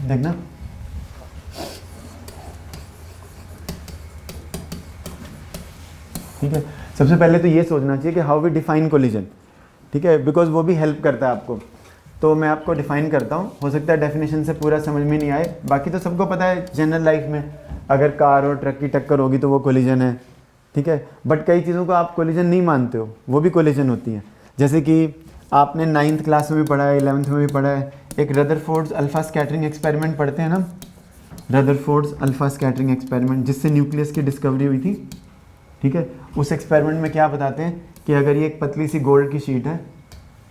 देखना ठीक है। सबसे पहले तो ये सोचना चाहिए कि हाउ वी डिफाइन कोलिजन, ठीक है, बिकॉज वो भी हेल्प करता है आपको। तो मैं आपको डिफाइन करता हूँ, हो सकता है डेफिनेशन से पूरा समझ में नहीं आए, बाकी तो सबको पता है जनरल लाइफ में अगर कार और ट्रक की टक्कर होगी तो वो कोलिजन है, ठीक है। बट कई चीज़ों को आप कोलिजन नहीं मानते हो, वो भी कोलिजन होती है। जैसे कि आपने 9th क्लास में भी पढ़ा है, 11th में भी पढ़ा है, एक रदरफोर्ड्स अल्फा स्कैटरिंग एक्सपेरिमेंट पढ़ते हैं ना, रदरफोर्ड्स अल्फा स्कैटरिंग एक्सपेरिमेंट, जिससे न्यूक्लियस की डिस्कवरी हुई थी, ठीक है। उस एक्सपेरिमेंट में क्या बताते हैं कि अगर ये एक पतली सी गोल्ड की शीट है,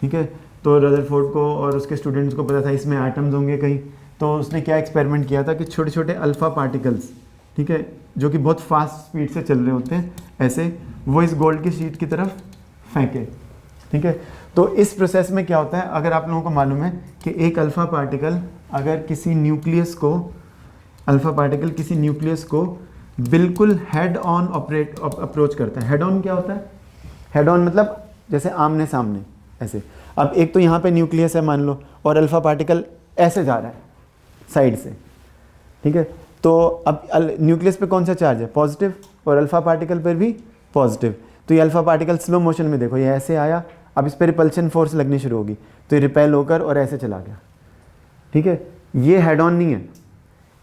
ठीक है, तो रदरफोर्ड को और उसके स्टूडेंट्स को पता था इसमें एटम्स होंगे कहीं, तो उसने क्या एक्सपेरिमेंट किया था कि छोटे छोटे अल्फ़ा पार्टिकल्स, ठीक है, जो कि बहुत फास्ट स्पीड से चल रहे होते हैं ऐसे, वो इस गोल्ड की शीट की तरफ फेंके, ठीक है। तो इस प्रोसेस में क्या होता है, अगर आप लोगों को मालूम है कि एक अल्फ़ा पार्टिकल अगर किसी न्यूक्लियस को, अल्फ़ा पार्टिकल किसी न्यूक्लियस को बिल्कुल हेड ऑन अप्रोच करता है। हेड ऑन क्या होता है? हेड ऑन मतलब जैसे आमने सामने ऐसे। अब एक तो यहाँ पे न्यूक्लियस है मान लो, और अल्फ़ा पार्टिकल ऐसे जा रहा है साइड से, ठीक है। तो अब न्यूक्लियस पे कौन सा चार्ज है? पॉजिटिव, और अल्फ़ा पार्टिकल पर भी पॉजिटिव। तो ये अल्फ़ा पार्टिकल स्लो मोशन में, देखो ये ऐसे आया, अब इस पर रिपल्शन फोर्स लगनी शुरू होगी, तो ये रिपेल होकर और ऐसे चला गया, ठीक है। ये हेड ऑन नहीं है,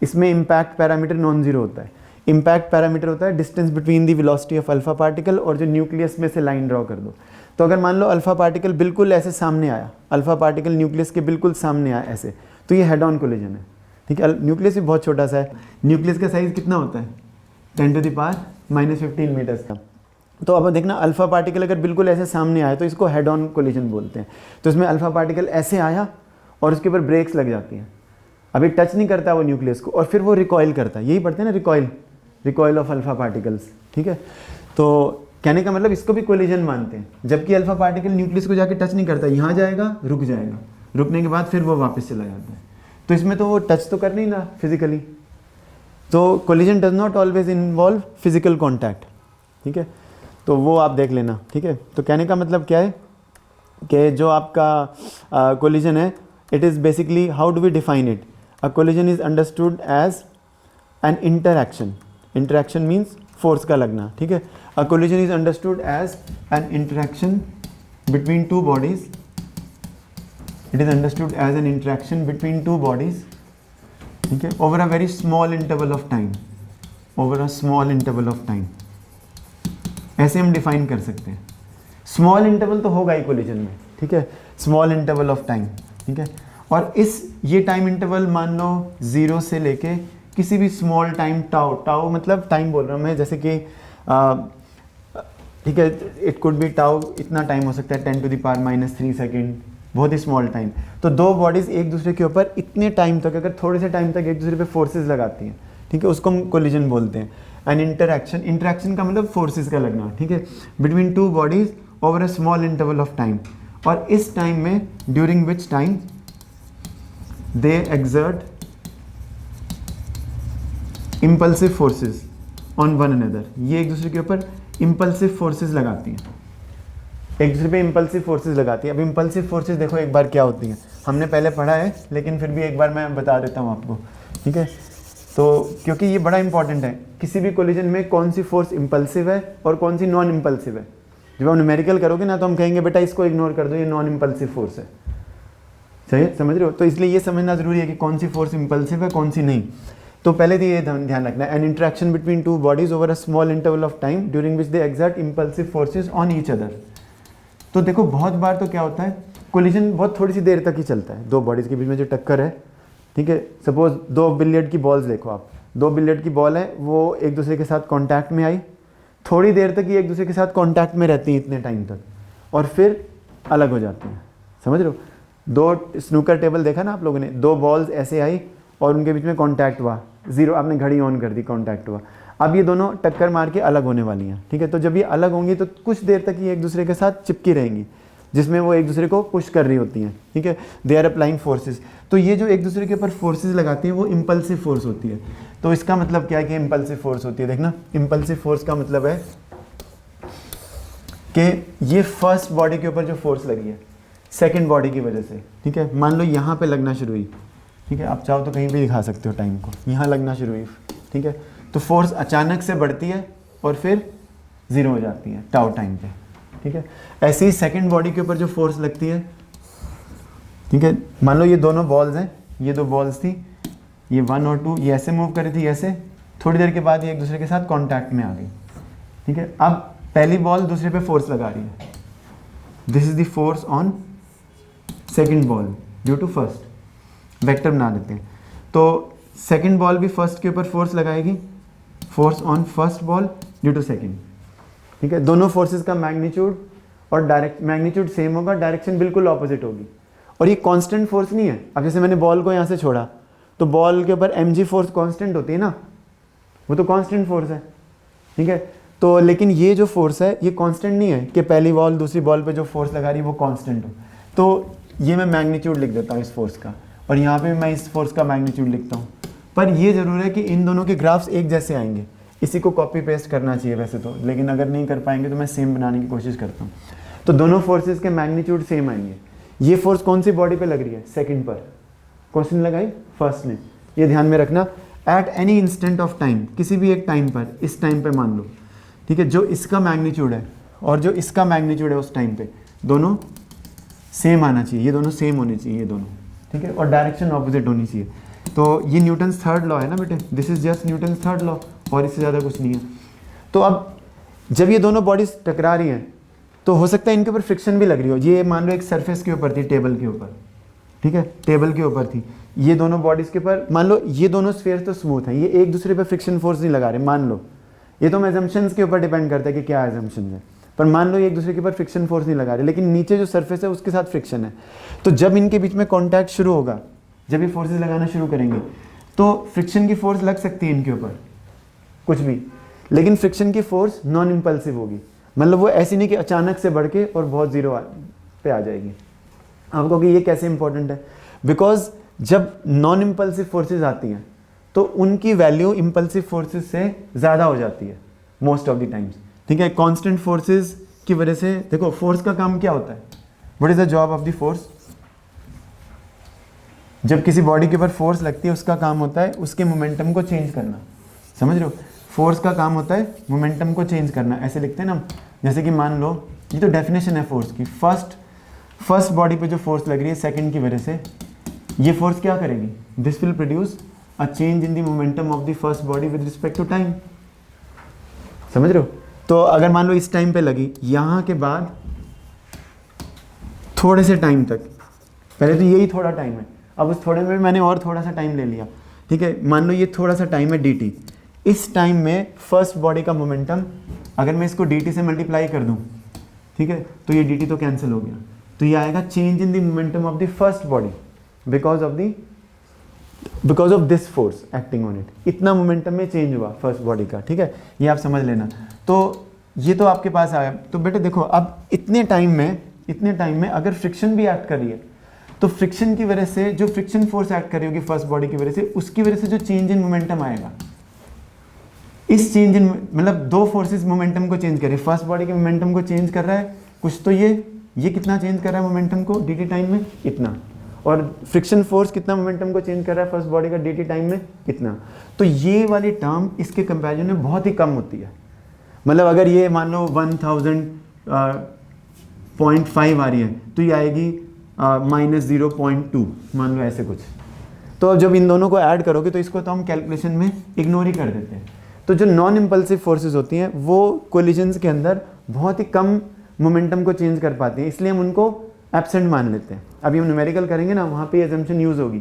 इसमें इम्पैक्ट पैरामीटर नॉन जीरो होता है। इम्पैक्ट पैरामीटर होता है distance between the velocity of alpha particle और जो न्यूक्लियस में से लाइन ड्रॉ कर दो। तो अगर मान लो अल्फा पार्टिकल बिल्कुल ऐसे सामने आया, अल्फा पार्टिकल न्यूक्लियस के बिल्कुल सामने आया ऐसे, तो ये हेड ऑन कोलिजन है, ठीक है। न्यूक्लियस भी बहुत छोटा सा है, न्यूक्लियस का साइज़ कितना होता है? 10⁻⁻15 मीटर्स का। तो अब देखना अल्फा पार्टिकल अगर बिल्कुल ऐसे सामने आया तो इसको हेड ऑन कोलिजन बोलते हैं। तो इसमें अल्फा पार्टिकल ऐसे आया और उसके ऊपर ब्रेक्स लग जाती हैं, अभी टच नहीं करता वो न्यूक्लियस को, और फिर वो रिकॉइल करता है, यही पढ़ते हैं ना, रिकॉइल ऑफ अल्फा पार्टिकल्स, ठीक है। तो कहने का मतलब इसको भी कोलिजन मानते हैं, जबकि अल्फा पार्टिकल न्यूक्लियस को जाके टच नहीं करता, यहाँ जाएगा, रुक जाएगा, रुकने के बाद फिर वो वापस चला जाता है। तो इसमें तो वो टच तो कर नहीं ना फिजिकली, तो collision does not always involve physical contact, ठीक है। तो वो आप देख लेना, ठीक है। तो कहने का मतलब क्या है कि जो आपका कोलिजन है, it is basically how do we define it? A collision is understood as an interaction, interaction means force का लगना, ठीक है। A collision is understood as an interaction between two bodies, it is understood as an interaction between two bodies, ठीक है, over a very small interval of time, over a small interval of time, ऐसे हम define कर सकते हैं। Small interval तो होगा ही collision में, ठीक है, स्मॉल इंटरवल ऑफ टाइम, ठीक है। और ये टाइम इंटरवल मान लो 0 से लेके किसी भी स्मॉल टाइम टाउ मतलब टाइम बोल रहा हूँ मैं, जैसे कि ठीक है, इट कुड बी टाउ, इतना टाइम हो सकता है 10⁻³ सेकेंड, बहुत ही स्मॉल टाइम। तो दो बॉडीज़ एक दूसरे के ऊपर इतने टाइम तक, अगर थोड़े से टाइम तक एक दूसरे पे फोर्सेस लगाती हैं, ठीक है, उसको हम कोलिजन बोलते हैं। एंड इंटरैक्शन का मतलब फोर्सेस का लगना, ठीक है, between two bodies over a small interval of time. और इस टाइम में during which time they exert impulsive forces on one another, ये एक दूसरे के ऊपर इम्पल्सिव फोर्सेस लगाती हैं, एक दूसरे पे इम्पल्सिव फोर्सेस लगाती हैं। अब इम्पल्सिव फोर्सेस देखो एक बार क्या होती हैं, हमने पहले पढ़ा है, लेकिन फिर भी एक बार मैं बता देता हूँ आपको, ठीक है। तो क्योंकि ये बड़ा इंपॉर्टेंट है, किसी भी कोलिजन में कौन सी फोर्स इम्पल्सिव है और कौन सी नॉन इम्पल्सिव है। जब आप न्यूमेरिकल करोगे ना तो हम कहेंगे बेटा इसको इग्नोर कर दो, ये नॉन इम्पल्सिव फोर्स है, सही है, समझ रहे हो। तो इसलिए ये समझना जरूरी है कि कौन सी फोर्स इम्पल्सिव है, कौन सी नहीं। तो पहले तो ये ध्यान रखना है, N interaction between two bodies over a small interval of time during which they exert impulsive forces on each other. तो देखो बहुत बार तो क्या होता है, कोलिजन बहुत थोड़ी सी देर तक ही चलता है, दो बॉडीज़ के बीच में जो टक्कर है, ठीक है। सपोज दो बिलियर्ड की बॉल्स देखो आप, दो बिलियर्ड की बॉल है, वो एक दूसरे के साथ कॉन्टैक्ट में आई, थोड़ी देर तक ही एक दूसरे के साथ कॉन्टैक्ट में रहती हैं इतने टाइम तक, और फिर अलग हो जाती हैं, समझ रहे हो। दो स्नूकर टेबल देखा ना आप लोगों ने, दो बॉल्स ऐसे आई और उनके बीच में कॉन्टैक्ट हुआ, 0, आपने घड़ी ऑन कर दी, कॉन्टैक्ट हुआ, अब ये दोनों टक्कर मार के अलग होने वाली हैं, ठीक है। तो जब ये अलग होंगी तो कुछ देर तक ये एक दूसरे के साथ चिपकी रहेंगी, जिसमें वो एक दूसरे को पुश कर रही होती हैं, ठीक है, दे आर अप्लाइंग फोर्सेस। तो ये जो एक दूसरे के ऊपर फोर्सेस लगाती हैं वो इम्पल्सिव फोर्स होती है। तो इसका मतलब क्या है कि इम्पल्सिव फोर्स होती है, देखना, इम्पल्सिव फोर्स का मतलब है कि ये फर्स्ट बॉडी के ऊपर जो फोर्स लगी है सेकेंड बॉडी की वजह से, ठीक है, मान लो यहाँ पे लगना शुरू हुई, ठीक है, आप चाहो तो कहीं भी दिखा सकते हो टाइम को, यहाँ लगना शुरू हुई, ठीक है। तो फोर्स अचानक से बढ़ती है और फिर 0 हो जाती है टाउ टाइम पे, ठीक है। ऐसे ही सेकंड बॉडी के ऊपर जो फोर्स लगती है, ठीक है, मान लो ये दोनों बॉल्स हैं, ये 2 बॉल्स थी, ये 1 और 2, ये ऐसे मूव कर रही थी, ऐसे, थोड़ी देर के बाद ये एक दूसरे के साथ कॉन्टैक्ट में आ गई, ठीक है। अब पहली बॉल दूसरे पे फोर्स लगा रही है, this is the force on second ball due to first, vector बना देते हैं। तो सेकंड बॉल भी फर्स्ट के ऊपर फोर्स लगाएगी, force on first ball due to second, ठीक है। दोनों फोर्सेस का मैग्नीट्यूड और डायरेक्ट मैग्नीट्यूड सेम होगा, डायरेक्शन बिल्कुल ऑपोजिट होगी, और ये कांस्टेंट फोर्स नहीं है। अब जैसे मैंने बॉल को यहाँ से छोड़ा तो बॉल के ऊपर mg फोर्स कांस्टेंट होती है ना, वो तो कांस्टेंट फोर्स है, ठीक है। तो लेकिन ये जो फोर्स है ये कांस्टेंट नहीं है कि पहली बॉल दूसरी बॉल पे जो फोर्स लगा रही है वो कांस्टेंट हो। तो ये मैं मैग्नीट्यूड लिख देता हूँ इस फोर्स का, और यहाँ पे मैं इस फोर्स का मैग्नीट्यूड लिखता हूँ। पर ये ज़रूर है कि इन दोनों के ग्राफ्स एक जैसे आएंगे, इसी को कॉपी पेस्ट करना चाहिए वैसे तो, लेकिन अगर नहीं कर पाएंगे तो मैं सेम बनाने की कोशिश करता हूँ। तो दोनों फोर्सेस के मैग्नीट्यूड सेम आएंगे। ये फोर्स कौन सी बॉडी पे लग रही है? सेकंड पर। क्वेश्चन लगाई फर्स्ट ने, ये ध्यान में रखना, at any instant of time, किसी भी एक टाइम पर, इस टाइम पे मान लो, ठीक है, जो इसका मैग्नीट्यूड है और जो इसका मैग्नीट्यूड है उस टाइम पे दोनों सेम आना चाहिए, ये दोनों सेम होने चाहिए ये दोनों, ठीक है, और डायरेक्शन ऑपोजिट होनी चाहिए। तो ये न्यूटन्स थर्ड लॉ है ना बेटे, this is just Newton's third law, और इससे ज़्यादा कुछ नहीं है। तो अब जब ये दोनों बॉडीज टकरा रही हैं तो हो सकता है इनके ऊपर फ्रिक्शन भी लग रही हो। ये मान लो एक सरफेस के ऊपर थी, टेबल के ऊपर, ठीक है, टेबल के ऊपर थी, ये दोनों बॉडीज के ऊपर, मान लो ये दोनों स्फीयर तो स्मूथ हैं, ये एक दूसरे पे फ्रिक्शन फोर्स नहीं लगा रहे, मान लो, ये तो एजम्पशंस के ऊपर डिपेंड करता है कि क्या एजम्पशन है, पर मान लो ये एक दूसरे के ऊपर फ्रिक्शन फोर्स नहीं लगा रहे, लेकिन नीचे जो सरफेस है उसके साथ फ्रिक्शन है। तो जब इनके बीच में कॉन्टैक्ट शुरू होगा, जब ये फोर्सेज लगाना शुरू करेंगे तो फ्रिक्शन की फोर्स लग सकती है इनके ऊपर कुछ भी, लेकिन फ्रिक्शन की फोर्स नॉन इम्पल्सिव होगी, मतलब वो ऐसी नहीं कि अचानक से बढ़ के और बहुत ज़ीरो पे आ जाएगी। आप कहोगे ये कैसे इंपॉर्टेंट है? बिकॉज जब नॉन इम्पल्सिव फोर्सेज आती हैं तो उनकी वैल्यू इम्पल्सिव फोर्सेज से ज़्यादा हो जाती है मोस्ट ऑफ द टाइम्स, ठीक है। कांस्टेंट फोर्सेज की वजह से, देखो फोर्स का काम क्या होता है, what is the job of the force? जब किसी बॉडी के ऊपर फोर्स लगती है उसका काम होता है उसके मोमेंटम को चेंज करना, समझ रहे हो? फोर्स का काम होता है मोमेंटम को चेंज करना, ऐसे लिखते हैं ना। जैसे कि मान लो, ये तो डेफिनेशन है फोर्स की, फर्स्ट बॉडी पे जो फोर्स लग रही है सेकंड की वजह से, ये फोर्स क्या करेगी? This will produce a change in the momentum of the first body with respect to time, समझ रहे हो? तो अगर मान लो इस टाइम पे लगी, यहाँ के बाद थोड़े से टाइम तक, पहले तो यही थोड़ा टाइम है, अब उस थोड़े में मैंने और थोड़ा सा टाइम ले लिया, ठीक है। मान लो ये थोड़ा सा टाइम है dt, इस टाइम में फर्स्ट बॉडी का मोमेंटम अगर मैं इसको dt से मल्टीप्लाई कर दूं, ठीक है, तो ये dt तो कैंसिल हो गया, तो ये आएगा change in the momentum of the first body because of this force acting on it. इतना मोमेंटम में चेंज हुआ फर्स्ट बॉडी का, ठीक है, ये आप समझ लेना। तो ये तो आपके पास आया। तो बेटे देखो, अब इतने टाइम में अगर फ्रिक्शन भी एक्ट कर रही है तो फ्रिक्शन की वजह से जो फ्रिक्शन फोर्स एक्ट कर रही होगी फर्स्ट बॉडी की वजह से, उसकी वजह से जो चेंज इन मोमेंटम आएगा, इस चेंज इन, मतलब दो फोर्सेस मोमेंटम को चेंज कर रही है, फर्स्ट बॉडी के मोमेंटम को चेंज कर रहा है कुछ, तो ये कितना चेंज कर रहा है मोमेंटम को dt टाइम में? इतना। और फ्रिक्शन फोर्स कितना मोमेंटम को चेंज कर रहा है फर्स्ट बॉडी का dt टाइम में? इतना। तो ये वाली टर्म इसके कंपैरिजन में बहुत ही कम होती है। मतलब अगर ये मान लो 1000.5 आ रही है तो ये आएगी -0.2, मान लो ऐसे कुछ। तो जब इन दोनों को ऐड करोगे तो इसको तो हम कैलकुलेशन में इग्नोर ही कर देते हैं। तो जो नॉन इम्पल्सिव फोर्सेस होती हैं वो कोलिजन्स के अंदर बहुत ही कम मोमेंटम को चेंज कर पाती हैं, इसलिए हम उनको एब्सेंट मान लेते हैं। अभी हम न्यूमेरिकल करेंगे ना, वहाँ पे एजम्पशन यूज़ होगी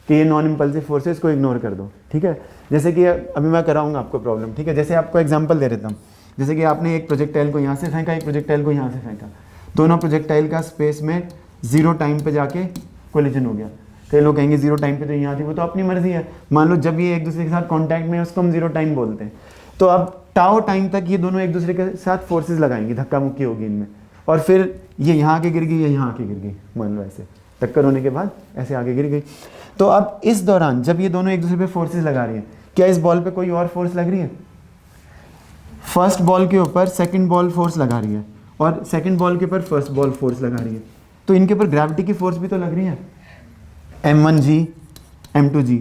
कि ये नॉन इम्पल्सिव फोर्सेस को इग्नोर कर दो, ठीक है। जैसे कि अभी मैं कराऊंगा आपको प्रॉब्लम, ठीक है। जैसे आपको एग्जांपल दे देता हूँ, जैसे कि आपने एक प्रोजेक्टाइल को यहाँ से फेंका, एक प्रोजेक्टाइल को यहाँ से फेंका, दोनों प्रोजेक्टाइल का स्पेस में 0 टाइम पे जाके कोलिजन हो गया। कई लोग कहेंगे 0 टाइम पे तो यहाँ थी, वो तो अपनी मर्जी है। मान लो जब ये एक दूसरे के साथ कॉन्टैक्ट में है उसको हम 0 टाइम बोलते हैं। तो अब टाओ टाइम तक ये दोनों एक दूसरे के साथ फोर्सेज लगाएंगी, धक्का मुक्की होगी इनमें, और फिर ये यहाँ आके गिर गई, ये यहाँ आके गिर गई, मान लो ऐसे टक्कर होने के बाद ऐसे आगे गिर गई। तो अब इस दौरान जब ये दोनों एक दूसरे पे फोर्सेज लगा रही है, क्या इस बॉल पे कोई और फोर्स लग रही है? फर्स्ट बॉल के ऊपर सेकंड बॉल फोर्स लगा रही है और सेकंड बॉल के ऊपर फर्स्ट बॉल फोर्स लगा रही है, तो इनके ऊपर ग्रेविटी की फोर्स भी तो लग रही है, m1g m2g।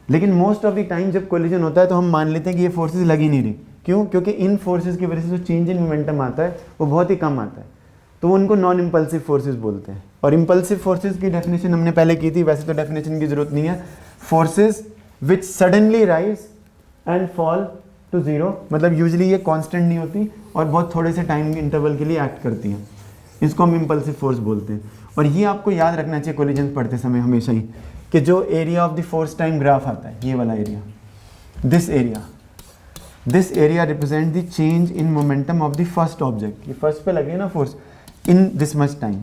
लेकिन मोस्ट ऑफ द टाइम जब कोलिजन होता है तो हम मान लेते हैं कि ये फोर्सेस लग ही नहीं रही। क्यों? क्योंकि इन फोर्सेस की वजह से जो चेंज इन मोमेंटम आता है वो बहुत ही कम आता है, तो उनको नॉन इम्पल्सिव फोर्सेस बोलते हैं। और इम्पल्सिव फोर्सेस की डेफिनेशन हमने पहले की थी, वैसे तो डेफिनेशन की जरूरत नहीं है। Forces which suddenly rise and fall to zero, मतलब यूजली ये कांस्टेंट नहीं होती और बहुत थोड़े से टाइम इंटरवल के लिए एक्ट करती हैं, इसको हम इम्पल्सिव फोर्स बोलते हैं। और ये आपको याद रखना चाहिए कोलिजन पढ़ते समय हमेशा ही, कि जो area of the force time graph आता है, ये वाला area, this area represent the change in momentum of the first object. ये फर्स्ट पे लगे ना force, in this much time,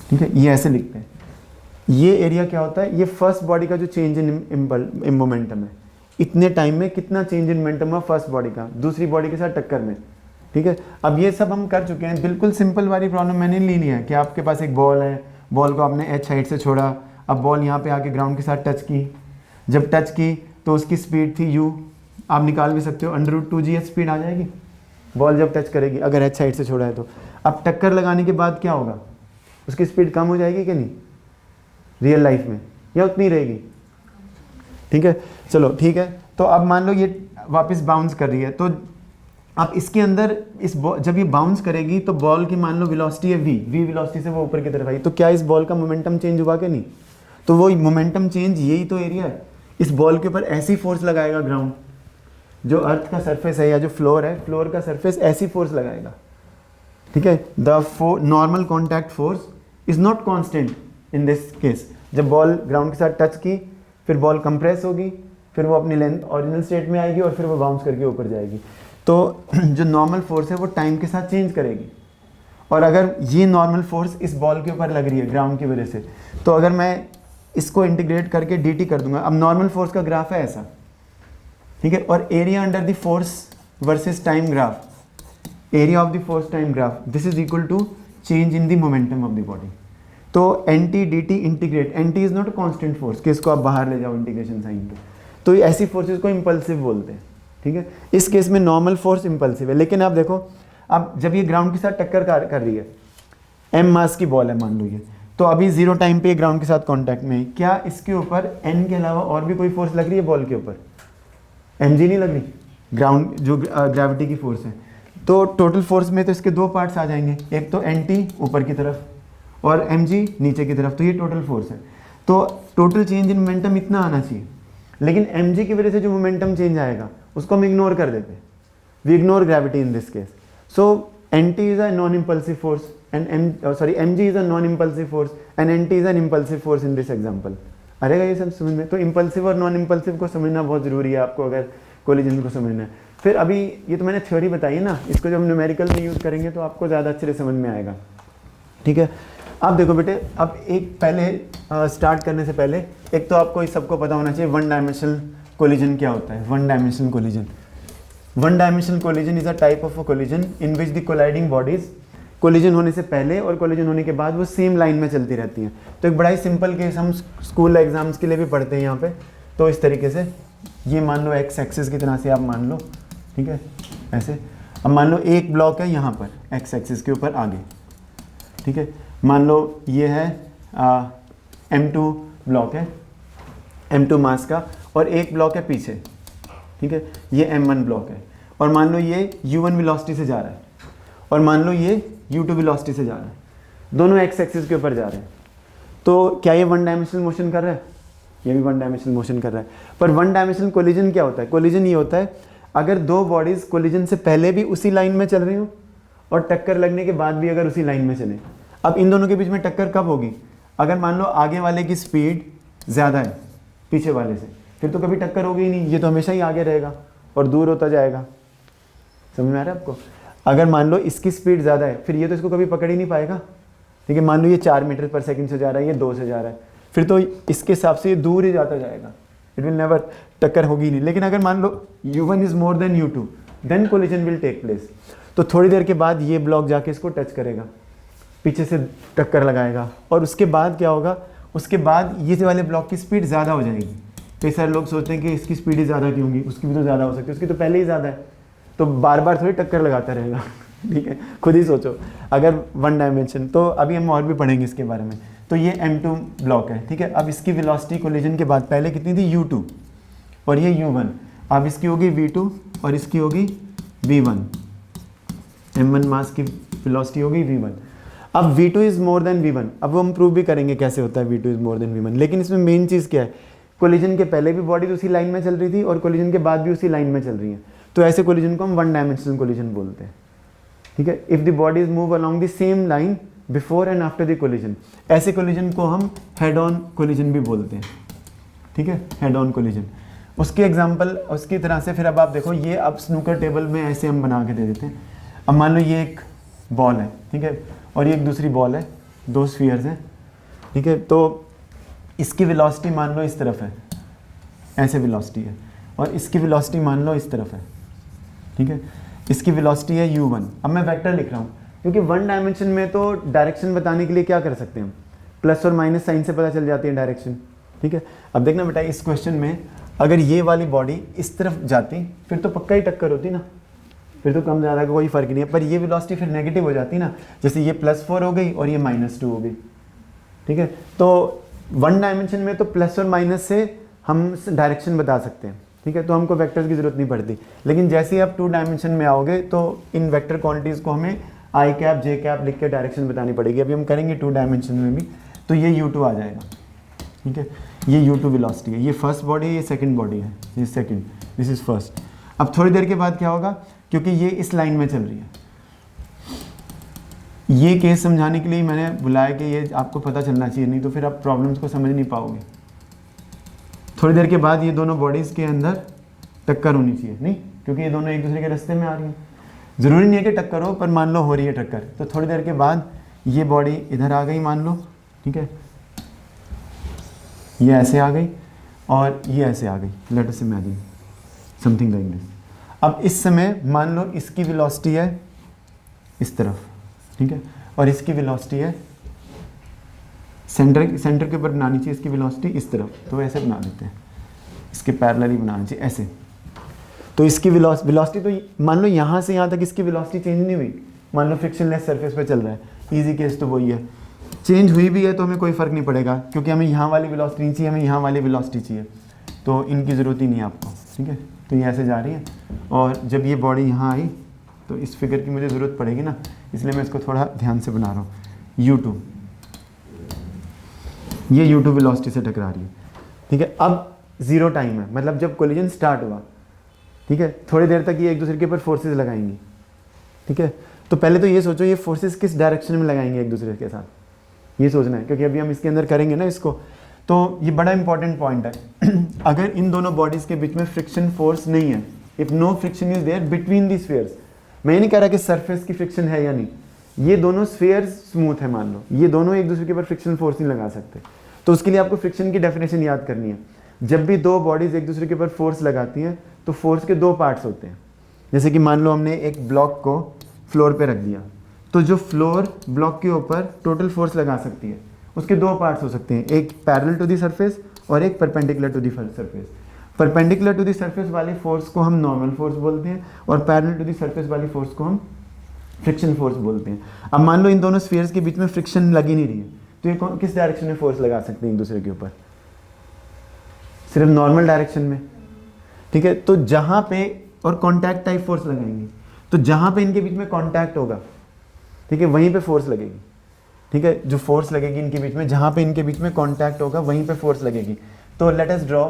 ठीक है, ये ऐसे लिखते हैं। ये एरिया क्या होता है? ये फर्स्ट बॉडी का जो चेंज इन मोमेंटम है, इतने टाइम में कितना चेंज इन मोमेंटम है फर्स्ट बॉडी का दूसरी बॉडी के साथ टक्कर में, ठीक है। अब ये सब हम कर चुके हैं, बिल्कुल सिंपल वाली प्रॉब्लम मैंने ली नहीं है कि आपके पास एक बॉल है, बॉल को आपने एच हाइट से छोड़ा, अब बॉल यहाँ पे आके ग्राउंड के साथ टच की, जब टच की तो उसकी स्पीड थी u, आप निकाल भी सकते हो √2g स्पीड आ जाएगी बॉल जब टच करेगी, अगर एच साइड से छोड़ा है तो। अब टक्कर लगाने के बाद क्या होगा? उसकी स्पीड कम हो जाएगी कि नहीं रियल लाइफ में, या उतनी रहेगी? ठीक है, चलो ठीक है। तो अब मान लो ये वापस बाउंस कर रही है, तो अब इसके अंदर जब ये बाउंस करेगी तो बॉल की मान लो वेलोसिटी है v वेलोसिटी से वो ऊपर की तरफ आई, तो क्या इस बॉल का मोमेंटम चेंज हुआ कि नहीं? तो वो मोमेंटम चेंज यही तो एरिया है। इस बॉल के ऊपर ऐसी फोर्स लगाएगा ग्राउंड, जो अर्थ का सरफेस है या जो फ्लोर है, फ्लोर का सरफेस ऐसी फोर्स लगाएगा, ठीक है। The normal contact force is not constant in this case. जब बॉल ग्राउंड के साथ टच की, फिर बॉल कंप्रेस होगी, फिर वो अपनी लेंथ ओरिजिनल स्टेट में आएगी और फिर वो बाउंस करके ऊपर जाएगी। तो जो नॉर्मल फोर्स है वो टाइम के साथ चेंज करेगी। और अगर ये नॉर्मल फोर्स इस बॉल के ऊपर लग रही है ग्राउंड की वजह से, तो अगर मैं इसको इंटीग्रेट करके dt कर दूंगा, अब नॉर्मल फोर्स का ग्राफ है ऐसा, ठीक है, और area under the force versus time graph, area of the force time graph, this is equal to change in the momentum of the body. तो nt dt integrate, nt is not a constant force कि इसको आप बाहर ले जाओ integration sign पे, तो ऐसी फोर्सेस को इम्पल्सिव बोलते हैं, ठीक है। इस केस में नॉर्मल फोर्स इम्पल्सिव है। लेकिन आप देखो, अब जब ये ग्राउंड के साथ टक्कर कर रही है, m मास की बॉल है मान लो ये, तो अभी 0 टाइम पे ग्राउंड के साथ कांटेक्ट में है, क्या इसके ऊपर n के अलावा और भी कोई फोर्स लग रही है बॉल के ऊपर? mg नहीं लग रही, ग्राउंड जो ग्रेविटी की फोर्स है। तो टोटल फोर्स में तो इसके दो पार्ट्स आ जाएंगे, एक तो nt ऊपर की तरफ और mg नीचे की तरफ, तो ये टोटल फोर्स है। तो टोटल चेंज इन मोमेंटम इतना आना चाहिए, लेकिन mg की वजह से जो मोमेंटम चेंज आएगा उसको हम इग्नोर कर देते हैं, we ignore gravity in this case. So nt is a non-impulsive force and mg is a non-impulsive force and nt is an impulsive force in this example। अरेगा ये सब समझ में? तो इम्पल्सिव और नॉन इम्पल्सिव को समझना बहुत ज़रूरी है आपको अगर कोलिजन को समझना है। फिर अभी ये तो मैंने थ्योरी बताई है ना, इसको जब हम न्यूमेरिकल में यूज़ करेंगे तो आपको ज़्यादा अच्छे से समझ में आएगा, ठीक है। अब देखो बेटे, अब एक पहले स्टार्ट करने से पहले एक तो आपको इस सबको पता होना चाहिए वन डायमेंशनल कोलिजन क्या होता है। One dimensional collision, one dimensional collision is a type of a collision in which the colliding bodies, collision होने से पहले और कोलिजन होने के बाद वो सेम लाइन में चलती रहती हैं। तो एक बड़ा ही सिंपल केस हम स्कूल एग्जाम्स के लिए भी पढ़ते हैं यहाँ पे। तो इस तरीके से ये मान लो एक्स एक्सिस की तरह से आप मान लो, ठीक है, ऐसे। अब मान लो एक ब्लॉक है यहाँ पर एक्स एक्सिस के ऊपर आगे, ठीक है, मान लो ये है m2 ब्लॉक है, m2 मास का, और एक ब्लॉक है पीछे, ठीक है, ये m1 ब्लॉक है। और मान लो ये u1 वेलोसिटी से जा रहा है और मान लो ये u2 वेलोसिटी से जा रहा है, दोनों एक्स एक्सिस के ऊपर जा रहे हैं। तो क्या ये वन डायमेंशनल मोशन कर रहा है? ये भी वन डायमेंशनल मोशन कर रहा है। पर वन डायमेंशनल कोलिजन क्या होता है? कोलिजन ये होता है अगर दो बॉडीज़ कोलिजन से पहले भी उसी लाइन में चल रही हो और टक्कर लगने के बाद भी अगर उसी लाइन में चले। अब इन दोनों के बीच में टक्कर कब होगी? अगर मान लो आगे वाले की स्पीड ज़्यादा है पीछे वाले से, फिर तो कभी टक्कर होगी ही नहीं, ये तो हमेशा ही आगे रहेगा और दूर होता जाएगा। समझ में आ रहा है आपको? अगर मान लो इसकी स्पीड ज़्यादा है, फिर ये तो इसको कभी पकड़ ही नहीं पाएगा, ठीक है। मान लो ये 4 मीटर पर सेकंड से जा रहा है, ये 2 से जा रहा है, फिर तो इसके हिसाब से ये दूर ही जाता जाएगा, इट विल नेवर, टक्कर होगी नहीं। लेकिन अगर मान लो u1 is more than u2, then collision will take place. तो थोड़ी देर के बाद ये ब्लॉक जाके इसको टच करेगा, पीछे से टक्कर लगाएगा, और उसके बाद क्या होगा? उसके बाद ये वाले ब्लॉक की स्पीड ज़्यादा हो जाएगी। कई सारे लोग सोचते हैं कि इसकी स्पीड ही ज़्यादा क्यों होगी, उसकी भी तो ज़्यादा हो सकती है, उसकी तो पहले ही ज़्यादा है, तो बार बार थोड़ी टक्कर लगाता रहेगा, ठीक है। खुद ही सोचो अगर वन डायमेंशन, तो अभी हम और भी पढ़ेंगे इसके बारे में। तो ये m2 ब्लॉक है, ठीक है। अब इसकी वेलोसिटी कोलिजन के बाद पहले कितनी थी, u2 और ये u1। अब इसकी होगी v2 और इसकी होगी v1, m1 मास की वेलोसिटी होगी v1। अब v2 is more than v1, अब हम प्रूव भी करेंगे कैसे होता है v2 is more than v1। लेकिन इसमें मेन चीज़ क्या है, कोलिजन के पहले भी बॉडीज उसी लाइन में चल रही थी और कोलिजन के बाद भी उसी लाइन में चल रही हैं, तो ऐसे कोलिजन को हम वन डायमेंशनल कोलिजन बोलते हैं, ठीक है। If the bodies move along the same line before and after the collision, ऐसे कोलिजन को हम हेड ऑन कोलिजन भी बोलते हैं, ठीक है, हेड ऑन कोलिजन। उसकी एग्जांपल उसकी तरह से फिर अब आप देखो, ये अब स्नूकर टेबल में ऐसे हम बना के दे देते हैं। अब मान लो ये एक बॉल है, ठीक है, और ये एक दूसरी बॉल है, दो स्फीयर्स हैं, ठीक है। तो इसकी वेलोसिटी मान लो इस तरफ है, ऐसे वेलोसिटी है, और इसकी वेलोसिटी मान लो इस तरफ है, ठीक है। इसकी वेलोसिटी है u1। अब मैं वेक्टर लिख रहा हूँ क्योंकि वन डायमेंशन में तो डायरेक्शन बताने के लिए क्या कर सकते हैं हम, प्लस और माइनस साइन से पता चल जाती है डायरेक्शन, ठीक है। अब देखना बेटा, इस क्वेश्चन में अगर ये वाली बॉडी इस तरफ जाती फिर तो पक्का ही टक्कर होती ना, फिर तो कम ज़्यादा का कोई फ़र्क नहीं है। पर ये वेलोसिटी फिर नेगेटिव हो जाती ना, जैसे ये +4 हो गई और ये -2 हो गई, ठीक है। तो वन डायमेंशन में तो प्लस और माइनस से हम डायरेक्शन बता सकते हैं, ठीक है, तो हमको वेक्टर्स की ज़रूरत नहीं पड़ती। लेकिन जैसे ही आप 2 डायमेंशन में आओगे तो इन वेक्टर क्वांटिटीज़ को हमें i कैप j कैप लिख के डायरेक्शन बतानी पड़ेगी। अभी हम करेंगे 2 डायमेंशन में भी, तो ये u2 आ जाएगा, ठीक है। ये u2 वेलोसिटी है, ये फर्स्ट बॉडी है, ये सेकंड बॉडी है, ये सेकंड, दिस इज़ फर्स्ट। अब थोड़ी देर के बाद क्या होगा, क्योंकि ये इस लाइन में चल रही है, ये केस समझाने के लिए मैंने बुलाया कि ये आपको पता चलना चाहिए, नहीं तो फिर आप प्रॉब्लम्स को समझ नहीं पाओगे। थोड़ी देर के बाद ये दोनों बॉडीज़ के अंदर टक्कर होनी चाहिए, नहीं, क्योंकि ये दोनों एक दूसरे के रास्ते में आ रही हैं। ज़रूरी नहीं है कि टक्कर हो, पर मान लो हो रही है टक्कर, तो थोड़ी देर के बाद ये बॉडी इधर आ गई मान लो, ठीक है, ये ऐसे आ गई और ये ऐसे आ गई, let us imagine something like this. अब इस समय मान लो इसकी वेलोसिटी है इस तरफ, ठीक है, और इसकी वेलोसिटी है सेंटर के ऊपर बनानी चाहिए इसकी वेलोसिटी इस तरफ, तो ऐसे बना देते हैं, इसके पैरेलल ही बनानी चाहिए ऐसे। तो इसकी वेलोसिटी तो मान लो यहाँ से यहाँ तक इसकी वेलोसिटी चेंज नहीं हुई, मान लो फ्रिक्शनलेस सरफेस पे चल रहा है, इजी केस तो वही है। चेंज हुई भी है तो हमें कोई फ़र्क नहीं पड़ेगा, क्योंकि हमें यहाँ वाली वेलोसिटी नहीं चाहिए, हमें यहाँ वाली वेलोसिटी चाहिए, तो इनकी ज़रूरत ही नहीं है आपको, ठीक है। तो ये ऐसे जा रही है, और जब ये बॉडी यहाँ आई तो इस फिगर की मुझे ज़रूरत पड़ेगी ना, इसलिए मैं इसको थोड़ा ध्यान से बना रहा हूँ। u2, ये u2 वेलोसिटी से टकरा रही है, ठीक है। अब 0 टाइम है, मतलब जब कोलिजन स्टार्ट हुआ, ठीक है, थोड़ी देर तक ये एक दूसरे के ऊपर फोर्सेस लगाएंगी, ठीक है। तो पहले तो ये सोचो ये फोर्सेस किस डायरेक्शन में लगाएंगे एक दूसरे के साथ, ये सोचना है, क्योंकि अभी हम इसके अंदर करेंगे ना इसको। तो ये बड़ा इंपॉर्टेंट पॉइंट है। अगर इन दोनों बॉडीज़ के बीच में फ्रिक्शन फोर्स नहीं है, if no friction is there between the spheres, मैं ये नहीं कह रहा कि सरफेस की फ्रिक्शन है या नहीं, ये दोनों स्फीयर्स स्मूथ है मान लो, ये दोनों एक दूसरे के ऊपर फ्रिक्शन फोर्स नहीं लगा सकते, तो उसके लिए आपको फ्रिक्शन की डेफिनेशन याद करनी है। जब भी दो बॉडीज़ एक दूसरे के ऊपर फोर्स लगाती हैं तो फोर्स के 2 पार्ट्स होते हैं। जैसे कि मान लो हमने एक ब्लॉक को फ्लोर पे रख दिया, तो जो फ्लोर ब्लॉक के ऊपर टोटल फोर्स लगा सकती है उसके 2 पार्ट्स हो सकते हैं, एक पैरेलल टू दी सरफेस और एक perpendicular to the surface. Perpendicular to the surface वाली फोर्स को हम नॉर्मल फोर्स बोलते हैं और पैरेलल टू दी सरफेस वाली फोर्स को हम फ्रिक्शन फोर्स बोलते हैं। अब मान लो इन दोनों स्फीयर्स के बीच में फ्रिक्शन लगी नहीं रही है, तो ये किस डायरेक्शन में फोर्स लगा सकते हैं एक दूसरे के ऊपर, सिर्फ नॉर्मल डायरेक्शन में, ठीक है। तो जहाँ पे और कॉन्टैक्ट टाइप फोर्स लगाएंगे, तो जहाँ पे इनके बीच में कॉन्टैक्ट होगा, ठीक है, वहीं पे फोर्स लगेगी, ठीक है। जो फोर्स लगेगी इनके बीच में, जहाँ पे इनके बीच में कॉन्टैक्ट होगा वहीं पे फोर्स लगेगी। तो let us draw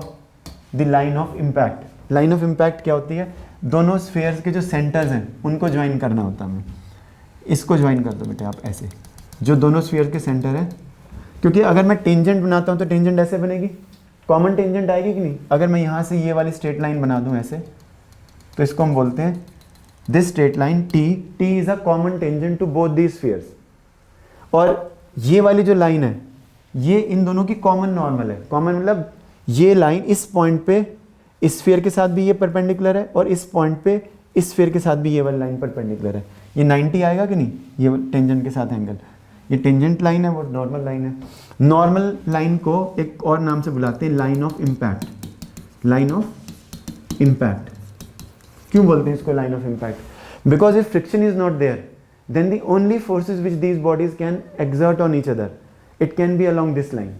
the line of impact. Line of impact क्या होती है, दोनों स्फीयर्स के जो सेंटर्स हैं उनको ज्वाइन करना होता है। हमें इसको ज्वाइन कर दो बेटे आप ऐसे, जो दोनों स्फीयर्स के सेंटर है, क्योंकि अगर मैं टेंजेंट बनाता हूँ तो टेंजेंट ऐसे बनेगी, कॉमन टेंजेंट आएगी कि नहीं। अगर मैं यहाँ से ये वाली स्ट्रेट लाइन बना दूँ ऐसे, तो इसको हम बोलते हैं this straight line t is a common tangent to both the spheres. और ये वाली जो लाइन है ये इन दोनों की कॉमन नॉर्मल है। कॉमन मतलब ये लाइन इस पॉइंट पे इस स्फीयर के साथ भी ये परपेंडिकुलर है और इस पॉइंट पे इस स्फीयर के साथ भी ये वाली लाइन परपेंडिकुलर है। ये 90 आएगा कि नहीं, ये टेंजेंट के साथ एंगल, ये टेंजेंट लाइन है, वो नॉर्मल लाइन है। नॉर्मल लाइन को एक और नाम से बुलाते हैं line of impact. Line of impact क्यों बोलते हैं इसको line of impact? Because if friction is not there then the only forces which these bodies can exert on each other it can be along this line.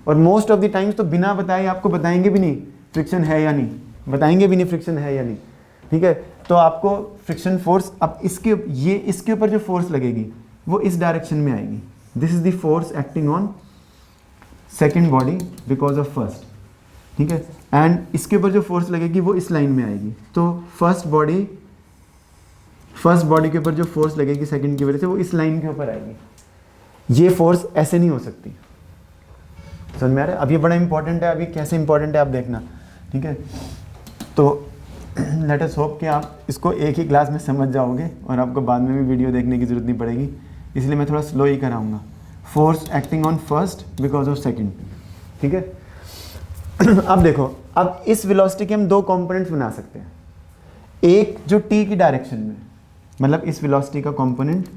और most of the times तो बिना बताए आपको बताएंगे भी नहीं friction है या नहीं, बताएंगे भी नहीं फ्रिक्शन है या नहीं, ठीक है। तो आपको फ्रिक्शन फोर्स, अब इसके ऊपर जो फोर्स लगेगी वो इस डायरेक्शन में आएगी। This is the force acting on second body because of first, ठीक है। एंड इसके ऊपर जो फोर्स लगेगी वो इस लाइन में आएगी। तो फर्स्ट बॉडी के ऊपर जो फोर्स लगेगी सेकंड की वजह से वो इस लाइन के ऊपर आएगी। ये फोर्स ऐसे नहीं हो सकती, समझ में आ रहा है। अब ये बड़ा इंपॉर्टेंट है, अभी कैसे इंपॉर्टेंट है आप देखना, ठीक है। तो लेट अस होप कि आप इसको एक ही क्लास में समझ जाओगे और आपको बाद में भी वीडियो देखने की ज़रूरत नहीं पड़ेगी, इसलिए मैं थोड़ा स्लो ही कराऊंगा। Force acting on first because of second, ठीक है। अब देखो, अब इस वेलोसिटी के हम दो कंपोनेंट्स बना सकते हैं। एक जो टी की डायरेक्शन में, मतलब इस वेलोसिटी का कंपोनेंट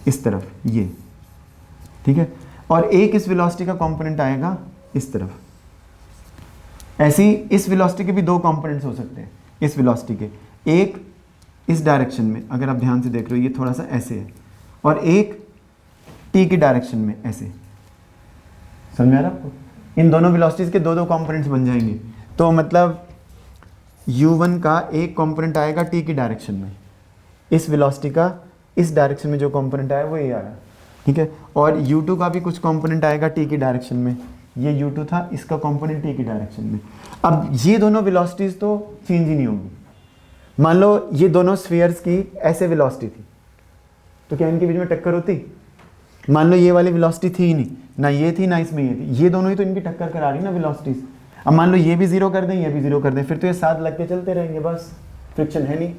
इस तरफ ये, ठीक है, और एक इस वेलोसिटी का कंपोनेंट आएगा इस तरफ। ऐसे ही इस वेलोसिटी के भी दो कंपोनेंट्स हो सकते हैं इस वेलोसिटी के, एक इस डायरेक्शन में, अगर आप ध्यान से देख रहे हो ये थोड़ा सा ऐसे है, और एक टी की डायरेक्शन में ऐसे। समझ में आ रहा है आपको? इन दोनों वेलोसिटीज़ के दो दो कंपोनेंट्स बन जाएंगे। तो मतलब u1 का एक कंपोनेंट आएगा टी की डायरेक्शन में, इस वेलोसिटी का इस डायरेक्शन में जो कंपोनेंट आया वो ये आ रहा, ठीक है। और u2 का भी कुछ कंपोनेंट आएगा टी की डायरेक्शन में, ये u2 था, इसका कंपोनेंट टी की डायरेक्शन में। अब ये दोनों वेलोसिटीज़ तो चेंज ही नहीं होंगी। मान लो ये दोनों स्फीयर्स की ऐसे वेलोसिटी थी, तो क्या इनके बीच में टक्कर होती? मान लो ये वाली वेलोसिटी थी ही नहीं, ना ये थी ना इसमें ये थी, ये दोनों ही तो इनकी टक्कर करा रही ना वेलोसिटीज़। अब मान लो ये भी ज़ीरो कर दें, ये भी ज़ीरो कर दें, फिर तो ये साथ लग के चलते रहेंगे, बस फ्रिक्शन है नहीं।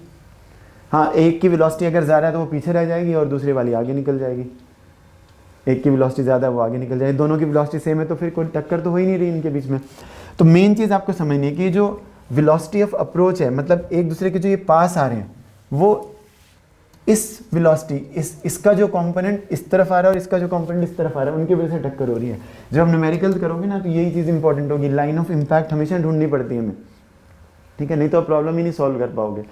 हाँ, एक की वेलोसिटी अगर ज़्यादा है तो वो पीछे रह जाएगी और दूसरी वाली आगे निकल जाएगी। एक की वेलोसिटी ज़्यादा है वो आगे निकल जाएगी, दोनों की वेलोसिटी सेम है तो फिर कोई टक्कर तो हो ही नहीं रही इनके बीच में। तो मेन चीज़ आपको समझनी है कि जो वेलोसिटी ऑफ अप्रोच है, मतलब एक दूसरे के जो ये पास आ रहे हैं, वो इस वेलोसिटी इसका जो कंपोनेंट इस तरफ आ रहा है और इसका जो कंपोनेंट इस तरफ आ रहा है, उनकी वजह से टक्कर हो रही है। जब आप न्यूमेरिकल करोगे ना तो यही चीज़ इंपॉर्टेंट होगी, लाइन ऑफ इम्पैक्ट हमेशा ढूंढनी पड़ती है हमें, ठीक है, नहीं तो आप प्रॉब्लम ही नहीं सॉल्व कर पाओगे।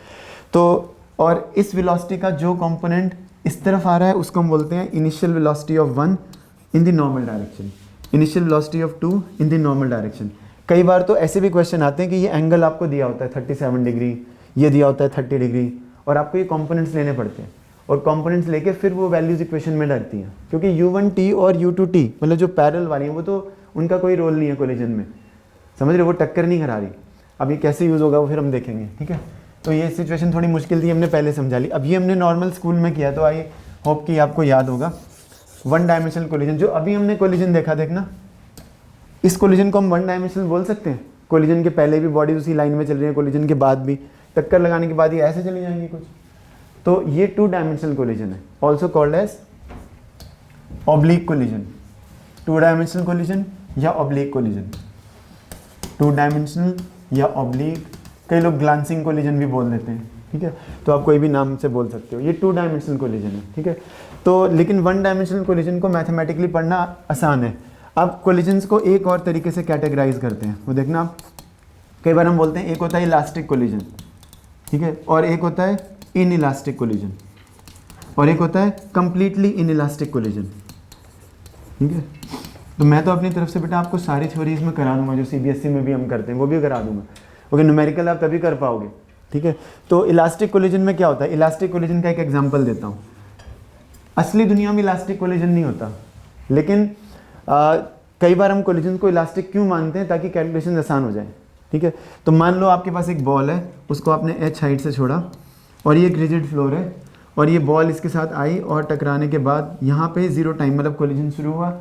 तो और इस वेलोसिटी का जो कंपोनेंट इस तरफ आ रहा है उसको हम बोलते हैं initial velocity of 1 in the normal direction, initial velocity of 2 in the normal direction. कई बार तो ऐसे भी क्वेश्चन आते हैं कि ये एंगल आपको दिया होता है 37 डिग्री, ये दिया होता है 30 डिग्री, और आपको ये कंपोनेंट्स लेने पड़ते हैं, और कंपोनेंट्स लेके फिर वो वैल्यूज इक्वेशन में लगती हैं, क्योंकि u1t और u2t मतलब जो पैरेलल वाली हैं वो तो उनका कोई रोल नहीं है कोलिजन में, समझ रहे हो, वो टक्कर नहीं करा रही। अब ये कैसे यूज़ होगा वो फिर हम देखेंगे, ठीक है। तो ये सिचुएशन थोड़ी मुश्किल थी, हमने पहले समझा ली। अब ये हमने नॉर्मल स्कूल में किया, तो आई होप कि आपको याद होगा। वन डायमेंशनल कोलिजन, जो अभी हमने कोलिजन देखना, इस कोलिजन को हम वन डायमेंशनल बोल सकते हैं। कोलिजन के पहले भी बॉडीज उसी लाइन में चल रही है, कोलिजन के बाद भी, टक्कर लगाने के बाद ये ऐसे चली जाएंगी कुछ। तो ये 2 डायमेंशनल कोलिजन है, also called as oblique collision, 2 dimensional collision या ऑब्लिक कोलिजन, 2 डायमेंशनल या ऑब्लिक, कई लोग ग्लांसिंग कोलिजन भी बोल देते हैं, ठीक है। तो आप कोई भी नाम से बोल सकते हो, ये 2 डायमेंशनल कोलिजन है, ठीक है। तो लेकिन 1 डायमेंशनल कोलिजन को मैथमेटिकली पढ़ना आसान है। अब कोलिजन्स को एक और तरीके से कैटेगराइज करते हैं, वो देखना आप, कई बार हम बोलते हैं एक होता है इलास्टिक कोलिजन, ठीक है, और एक होता है इन इलास्टिक कोलिजन, और एक होता है कंप्लीटली इन इलास्टिक कोलिजन, ठीक है। तो मैं तो अपनी तरफ से बेटा आपको सारी थ्योरीज में करा दूंगा, जो CBSE में भी हम करते हैं वो भी करा दूंगा, ओके। न्यूमेरिकल आप तभी कर पाओगे, ठीक है। तो इलास्टिक कोलिजन में क्या होता है, इलास्टिक कोलिजन का एक एग्जांपल देता हूँ। असली दुनिया में इलास्टिक कोलिजन नहीं होता, लेकिन कई बार हम कोलिजन को इलास्टिक क्यों मानते हैं, ताकि कैलकुलेशन आसान हो जाए, ठीक है। तो मान लो आपके पास एक बॉल है, उसको आपने h हाइट से छोड़ा, और ये एक रिजिड फ्लोर है, और ये बॉल इसके साथ आई और टकराने के बाद यहाँ पे 0 टाइम मतलब कोलिजन शुरू हुआ।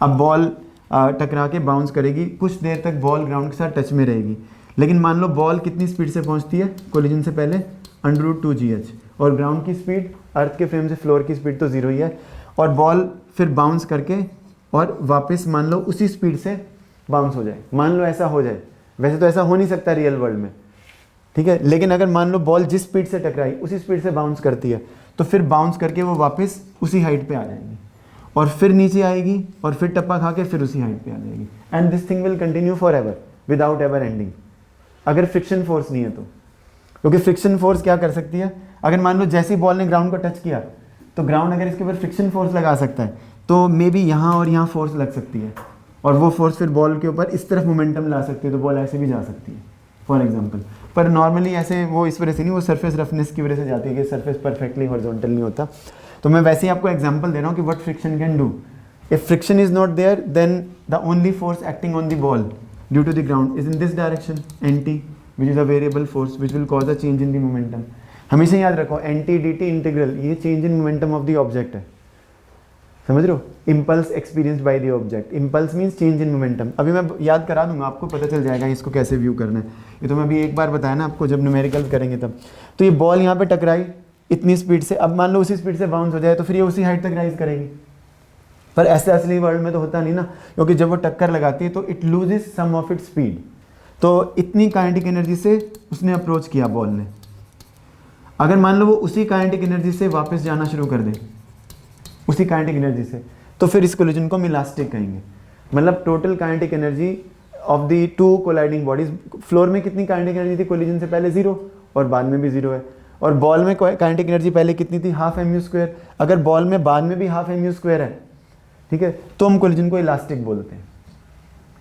अब बॉल टकरा के बाउंस करेगी, कुछ देर तक बॉल ग्राउंड के साथ टच में रहेगी, लेकिन मान लो बॉल कितनी स्पीड से पहुँचती है कोलिजन से पहले, √2gh, और ग्राउंड की स्पीड, अर्थ के फ्रेम से फ्लोर की स्पीड तो 0 ही है, और बॉल फिर बाउंस करके और वापस मान लो उसी स्पीड से बाउंस हो जाए, मान लो ऐसा हो जाए। वैसे तो ऐसा हो नहीं सकता रियल वर्ल्ड में, ठीक है, लेकिन अगर मान लो बॉल जिस स्पीड से टकराई उसी स्पीड से बाउंस करती है, तो फिर बाउंस करके वो वापस उसी हाइट पे आ जाएगी, और फिर नीचे आएगी, और फिर टप्पा खा के फिर उसी हाइट पे आ जाएगी, and this thing will continue for ever without ever ending, अगर फ्रिक्शन फोर्स नहीं है तो। क्योंकि फ्रिक्शन फोर्स क्या कर सकती है, अगर मान लो जैसी बॉल ने ग्राउंड को टच किया, तो ग्राउंड अगर इसके ऊपर फ्रिक्शन फोर्स लगा सकता है, तो मे बी यहाँ और यहाँ फोर्स लग सकती है, और वो फोर्स फिर बॉल के ऊपर इस तरफ मोमेंटम ला सकती है, तो बॉल ऐसे भी जा सकती है फॉर एग्जांपल। पर नॉर्मली ऐसे वो इस वजह से नहीं, वो सरफेस रफनेस की वजह से जाती है कि सरफेस परफेक्टली हॉरिजॉन्टल नहीं होता। तो मैं वैसे ही आपको एग्जांपल दे रहा हूँ कि what friction can do. If friction is not there then the only force acting on the ball due to the ground is in this direction, N T, which is a variable force which will cause a change in the momentum. हमेशा याद रखो N T D T integral, ये change in momentum of the object है, समझ रहे हो। Impulse experienced by the object, impulse means change in momentum. अभी मैं याद करा दूंगा आपको, पता चल जाएगा इसको कैसे व्यू करना है। ये तो मैं अभी एक बार बताया ना आपको, जब न्यूमेरिकल करेंगे तब। तो ये बॉल यहाँ पे टकराई इतनी स्पीड से, अब मान लो उसी स्पीड से बाउंस हो जाए तो फिर ये उसी हाइट तक राइज करेगी। पर ऐसे असली वर्ल्ड में तो होता नहीं ना, क्योंकि जब वो टक्कर लगाती है तो it loses some of it speed. तो इतनी काइनेटिक एनर्जी से उसने अप्रोच किया बॉल ने। अगर मान लो वो उसी काइनेटिक एनर्जी से वापस जाना शुरू कर दे, उसी काइनेटिक एनर्जी से, तो फिर इस कोलिजन को हम इलास्टिक कहेंगे। मतलब total kinetic energy of the two colliding bodies, floor में कितनी काइनेटिक एनर्जी थी कोलिजन से पहले? 0, और बाद में भी 0 है। और बॉल में काइनेटिक एनर्जी पहले कितनी थी? Half mu²। अगर बॉल में बाद में भी हाफ mu² है, ठीक है, तो हम कोलिजन को इलास्टिक बोलते हैं,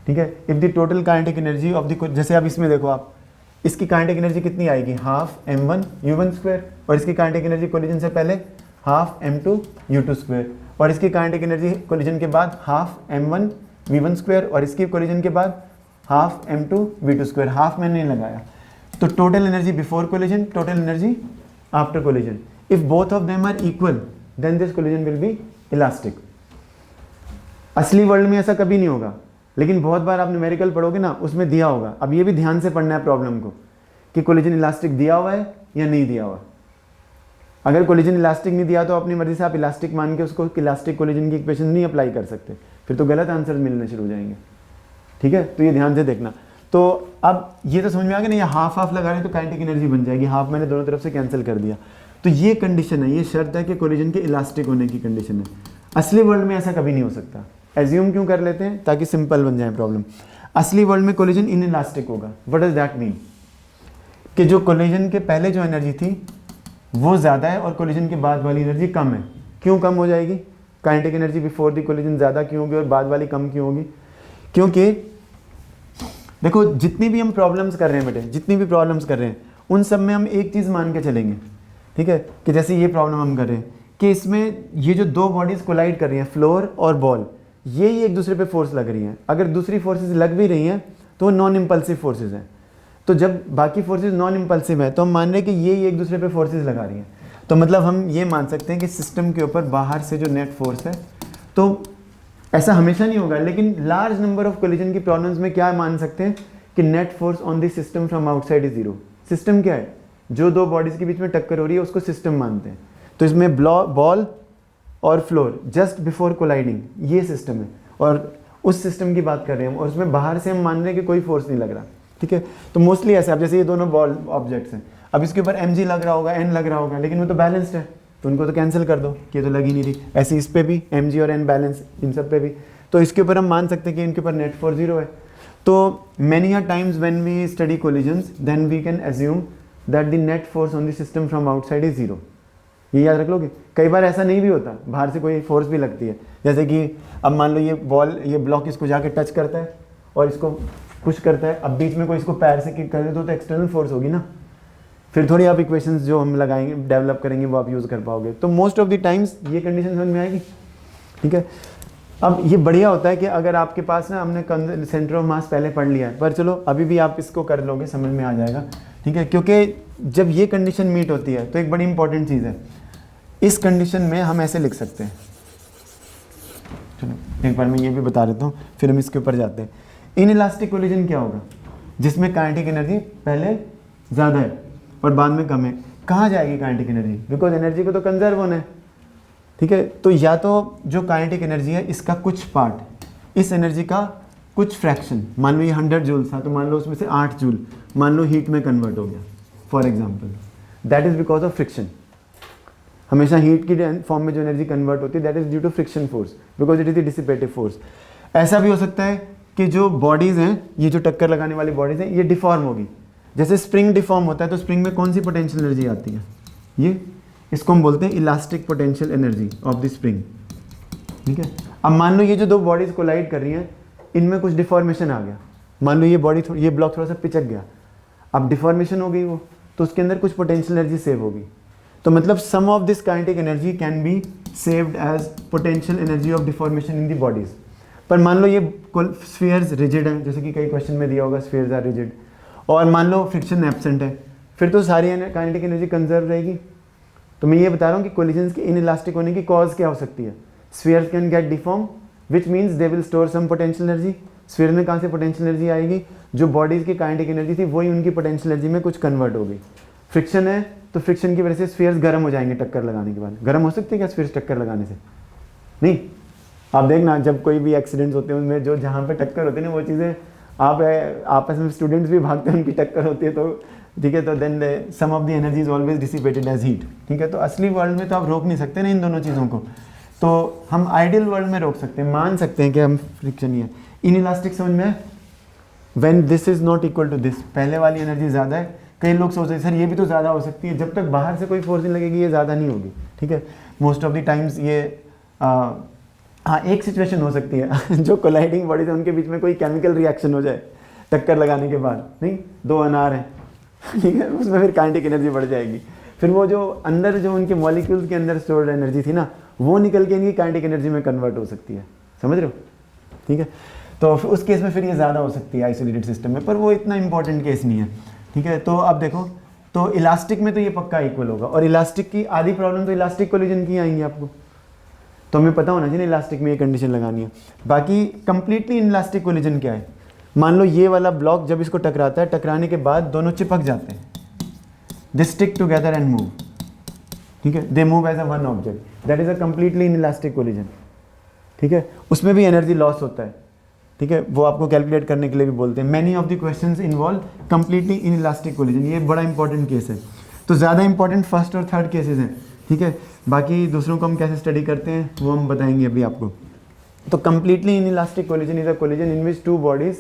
ठीक है। If the total kinetic energy of the, जैसे अब इसमें देखो आप, इसकी काइनेटिक एनर्जी कितनी आएगी? हाफ m1 u1², और इसकी काइनेटिक एनर्जी कोलिजन से पहले हाफ m2 u2², और इसकी काइनेटिक एनर्जी कोलिजन के बाद हाफ m1 v1², और इसकी कोलिजन के बाद हाफ m2 v2²। हाफ मैंने नहीं लगाया। तो total energy before collision, total energy after collision. If both of them are equal then this collision will be elastic. असली वर्ल्ड में ऐसा कभी नहीं होगा, लेकिन बहुत बार आप न्यूमेरिकल पढ़ोगे ना, उसमें दिया होगा। अब ये भी ध्यान से पढ़ना है प्रॉब्लम को, कि कोलिजन इलास्टिक दिया हुआ है या नहीं दिया हुआ। अगर कोलिजन इलास्टिक नहीं दिया तो अपनी मर्जी से आप इलास्टिक मान के उसको इलास्टिक कोलिजन की इक्वेशन नहीं अप्लाई कर सकते, फिर तो गलत आंसर मिलने शुरू हो जाएंगे, ठीक है। तो ये ध्यान से देखना। तो अब ये तो समझ में आ गया ना, ये हाफ हाफ लगा रहे हैं तो काइनेटिक एनर्जी बन जाएगी। हाफ मैंने दोनों तरफ से कैंसिल कर दिया। तो ये कंडीशन है, ये शर्त है कि कोलिजन के इलास्टिक होने की कंडीशन है। असली वर्ल्ड में ऐसा कभी नहीं हो सकता। एज्यूम क्यों कर लेते हैं? ताकि सिंपल बन जाए प्रॉब्लम। असली वर्ल्ड में कोलिजन इन इलास्टिक होगा। What does that mean? कि जो कोलिजन के पहले जो एनर्जी थी वो ज़्यादा है और कोलिजन के बाद वाली एनर्जी कम है। क्यों कम हो जाएगी? Kinetic energy before the collision ज़्यादा क्यों होगी और बाद वाली कम क्यों होगी? क्योंकि देखो, जितनी भी हम प्रॉब्लम्स कर रहे हैं बेटे, जितनी भी प्रॉब्लम्स कर रहे हैं, उन सब में हम एक चीज़ मान के चलेंगे, ठीक है, कि जैसे ये प्रॉब्लम हम कर रहे हैं कि इसमें ये जो दो बॉडीज़ कोलाइड कर रही हैं, फ्लोर और बॉल, ये ही एक दूसरे पे फोर्स लग रही हैं। अगर दूसरी फोर्सेज लग भी रही हैं तो वो नॉन इम्पल्सिव फोर्सेज हैं। तो जब बाकी फोर्सेज नॉन इम्पल्सिव है तो हम मान रहे हैं कि ये ही एक दूसरे पे फोर्सेज लगा रही हैं। तो मतलब हम ये मान सकते हैं कि सिस्टम के ऊपर बाहर से जो नेट फोर्स है, तो ऐसा हमेशा नहीं होगा, लेकिन लार्ज नंबर ऑफ कोलिजन की प्रॉब्लम्स में क्या मान सकते हैं कि net force on the system from outside is 0। System क्या है? जो दो बॉडीज़ के बीच में टक्कर हो रही है उसको सिस्टम मानते हैं। तो इसमें बॉल और फ्लोर जस्ट बिफोर कोलाइडिंग, ये सिस्टम है, और उस सिस्टम की बात कर रहे हैं हम, और उसमें बाहर से हम मान रहे हैं कि कोई फोर्स नहीं लग रहा, ठीक है। तो मोस्टली ऐसा, अब जैसे ये दोनों बॉल ऑब्जेक्ट्स हैं, अब इसके ऊपर mg लग रहा होगा, n लग रहा होगा, लेकिन वो तो बैलेंस्ड है, तो उनको तो कैंसिल कर दो कि ये तो लग ही नहीं रही। ऐसे इस पे भी mg और n बैलेंस, इन सब पे भी, तो इसके ऊपर हम मान सकते हैं कि इनके ऊपर नेट फोर्स 0 है। तो many are times when we study collisions then we can assume that the net force on the system from outside is 0। ये याद रख लोगे। कई बार ऐसा नहीं भी होता, बाहर से कोई फोर्स भी लगती है, जैसे कि अब मान लो ये बॉल, ये ब्लॉक इसको जाके टच करता है और इसको पुश करता है, अब बीच में कोई इसको पैर से किक कर दे तो एक्सटर्नल फोर्स होगी ना। फिर थोड़ी आप इक्वेशंस जो हम लगाएंगे, डेवलप करेंगे, वो आप यूज़ कर पाओगे। तो मोस्ट ऑफ द टाइम्स ये कंडीशन समझ में आएगी, ठीक है। अब ये बढ़िया होता है कि अगर आपके पास ना, हमने सेंटर ऑफ मास पहले पढ़ लिया है, पर चलो अभी भी आप इसको कर लोगे, समझ में आ जाएगा, ठीक है। क्योंकि जब ये कंडीशन मीट होती है तो एक बड़ी इंपॉर्टेंट चीज़ है, इस कंडीशन में हम ऐसे लिख सकते हैं। चलो एक बार मैं ये भी बता देता हूँ, फिर हम इसके ऊपर जाते हैं। इन इलास्टिक कोलिजन क्या होगा? जिसमें काइनेटिक एनर्जी पहले ज़्यादा है और बाद में कम है। कहाँ जाएगी काइनेटिक एनर्जी? बिकॉज एनर्जी को तो कंजर्व होना है, ठीक है। तो या तो जो काइनेटिक एनर्जी है इसका कुछ पार्ट, इस एनर्जी का कुछ फ्रैक्शन, मान लो ये 100 जूल था, तो मान लो उसमें से 8 जूल मान लो हीट में कन्वर्ट हो गया for example, that is because of friction. हमेशा हीट की फॉर्म में जो एनर्जी कन्वर्ट होती है that is due to friction force, because it is the dissipative force. ऐसा भी हो सकता है कि जो बॉडीज़ हैं, ये जो टक्कर लगाने वाली बॉडीज़ हैं, ये डिफॉर्म होगी। जैसे स्प्रिंग डिफॉर्म होता है तो स्प्रिंग में कौन सी पोटेंशियल एनर्जी आती है? ये, इसको हम बोलते हैं elastic potential energy of the spring. ठीक है। अब मान लो ये जो दो बॉडीज कोलाइड कर रही हैं, इनमें कुछ डिफॉर्मेशन आ गया, मान लो ये बॉडी ये ब्लॉक थोड़ा सा पिचक गया, अब डिफॉर्मेशन हो गई वो, तो उसके अंदर कुछ पोटेंशियल एनर्जी सेव होगी। तो मतलब some of this kinetic energy can be saved as potential energy of deformation in the bodies. पर मान लो ये स्फीयर्स रिजिड हैं, जैसे कि कई क्वेश्चन में दिया होगा स्फीयर्स आर रिजिड, और मान लो फ्रिक्शन एब्सेंट है, फिर तो सारी काइनेटिक एनर्जी कंजर्व रहेगी। तो मैं ये बता रहा हूँ कि कोलिजन्स के इनइलास्टिक होने की कॉज क्या हो सकती है। Spheres can get deform which means they will store some potential energy. Sphere में कहाँ से पोटेंशियल एनर्जी आएगी, जो बॉडीज़ की काइनेटिक एनर्जी थी वही उनकी पोटेंशियल एनर्जी में कुछ कन्वर्ट होगी। फ्रिक्शन है तो फ्रिक्शन की वजह से स्फीयर्स गर्म हो जाएंगे टक्कर लगाने के बाद। गर्म हो सकते हैं क्या स्फीयर्स टक्कर लगाने से? नहीं। आप देखना जब कोई भी एक्सीडेंट्स होते हैं उनमें जो जहाँ पे टक्कर होती है ना वो चीज़ें आप आपस में स्टूडेंट्स भी भागते हैं, उनकी टक्कर होती है, तो ठीक है, तो then some of the energy is always dissipated as heat. ठीक है, तो असली वर्ल्ड में तो आप रोक नहीं सकते ना इन दोनों चीज़ों को, तो हम आइडियल वर्ल्ड में रोक सकते हैं, मान सकते हैं कि हम फ्रिक्शन ही है। इनइलास्टिक समझ में, when this is not equal to this, पहले वाली एनर्जी ज़्यादा है। कई लोग सोचते हैं सर ये भी तो ज़्यादा हो सकती है, जब तक बाहर से कोई फोर्स नहीं लगेगी ये ज़्यादा नहीं होगी। ठीक है, मोस्ट ऑफ द टाइम्स ये हाँ एक सिचुएशन हो सकती है जो कोलाइडिंग बॉडीज है उनके बीच में कोई केमिकल रिएक्शन हो जाए टक्कर लगाने के बाद, नहीं दो अनार हैं ठीक है, उसमें फिर काइनेटिक एनर्जी बढ़ जाएगी, फिर वो जो अंदर जो उनके मॉलिक्यूल्स के अंदर स्टोर्ड एनर्जी थी ना वो निकल के इनकी काइनेटिक एनर्जी में कन्वर्ट हो सकती है, समझ रहे हो? ठीक है, तो उस केस में फिर ये ज़्यादा हो सकती है आइसोलेटेड सिस्टम में, पर वो इतना इंपॉर्टेंट केस नहीं है। ठीक है, तो अब देखो, तो इलास्टिक में तो ये पक्का इक्वल होगा, और इलास्टिक की आधी प्रॉब्लम तो इलास्टिक कोलिजन की आएंगी आपको, तो हमें पता होना चाहिए इलास्टिक में ये कंडीशन लगानी है। बाकी कंप्लीटली इलास्टिक कोलिजन क्या है, मान लो ये वाला ब्लॉक जब इसको टकराता है, टकराने के बाद दोनों चिपक जाते हैं, they stick together and move. ठीक है, they move as a one object, that is a completely inelastic collision. ठीक है, उसमें भी एनर्जी लॉस होता है। ठीक है, वो आपको कैलकुलेट करने के लिए भी बोलते हैं। Many of the questions involve completely inelastic collision, ये बड़ा इंपॉर्टेंट केस है। तो ज़्यादा इंपॉर्टेंट फर्स्ट और थर्ड केसेस हैं। ठीक है, बाकी दूसरों को हम कैसे स्टडी करते हैं वो हम बताएंगे अभी आपको। तो completely inelastic collision is a collision in which two bodies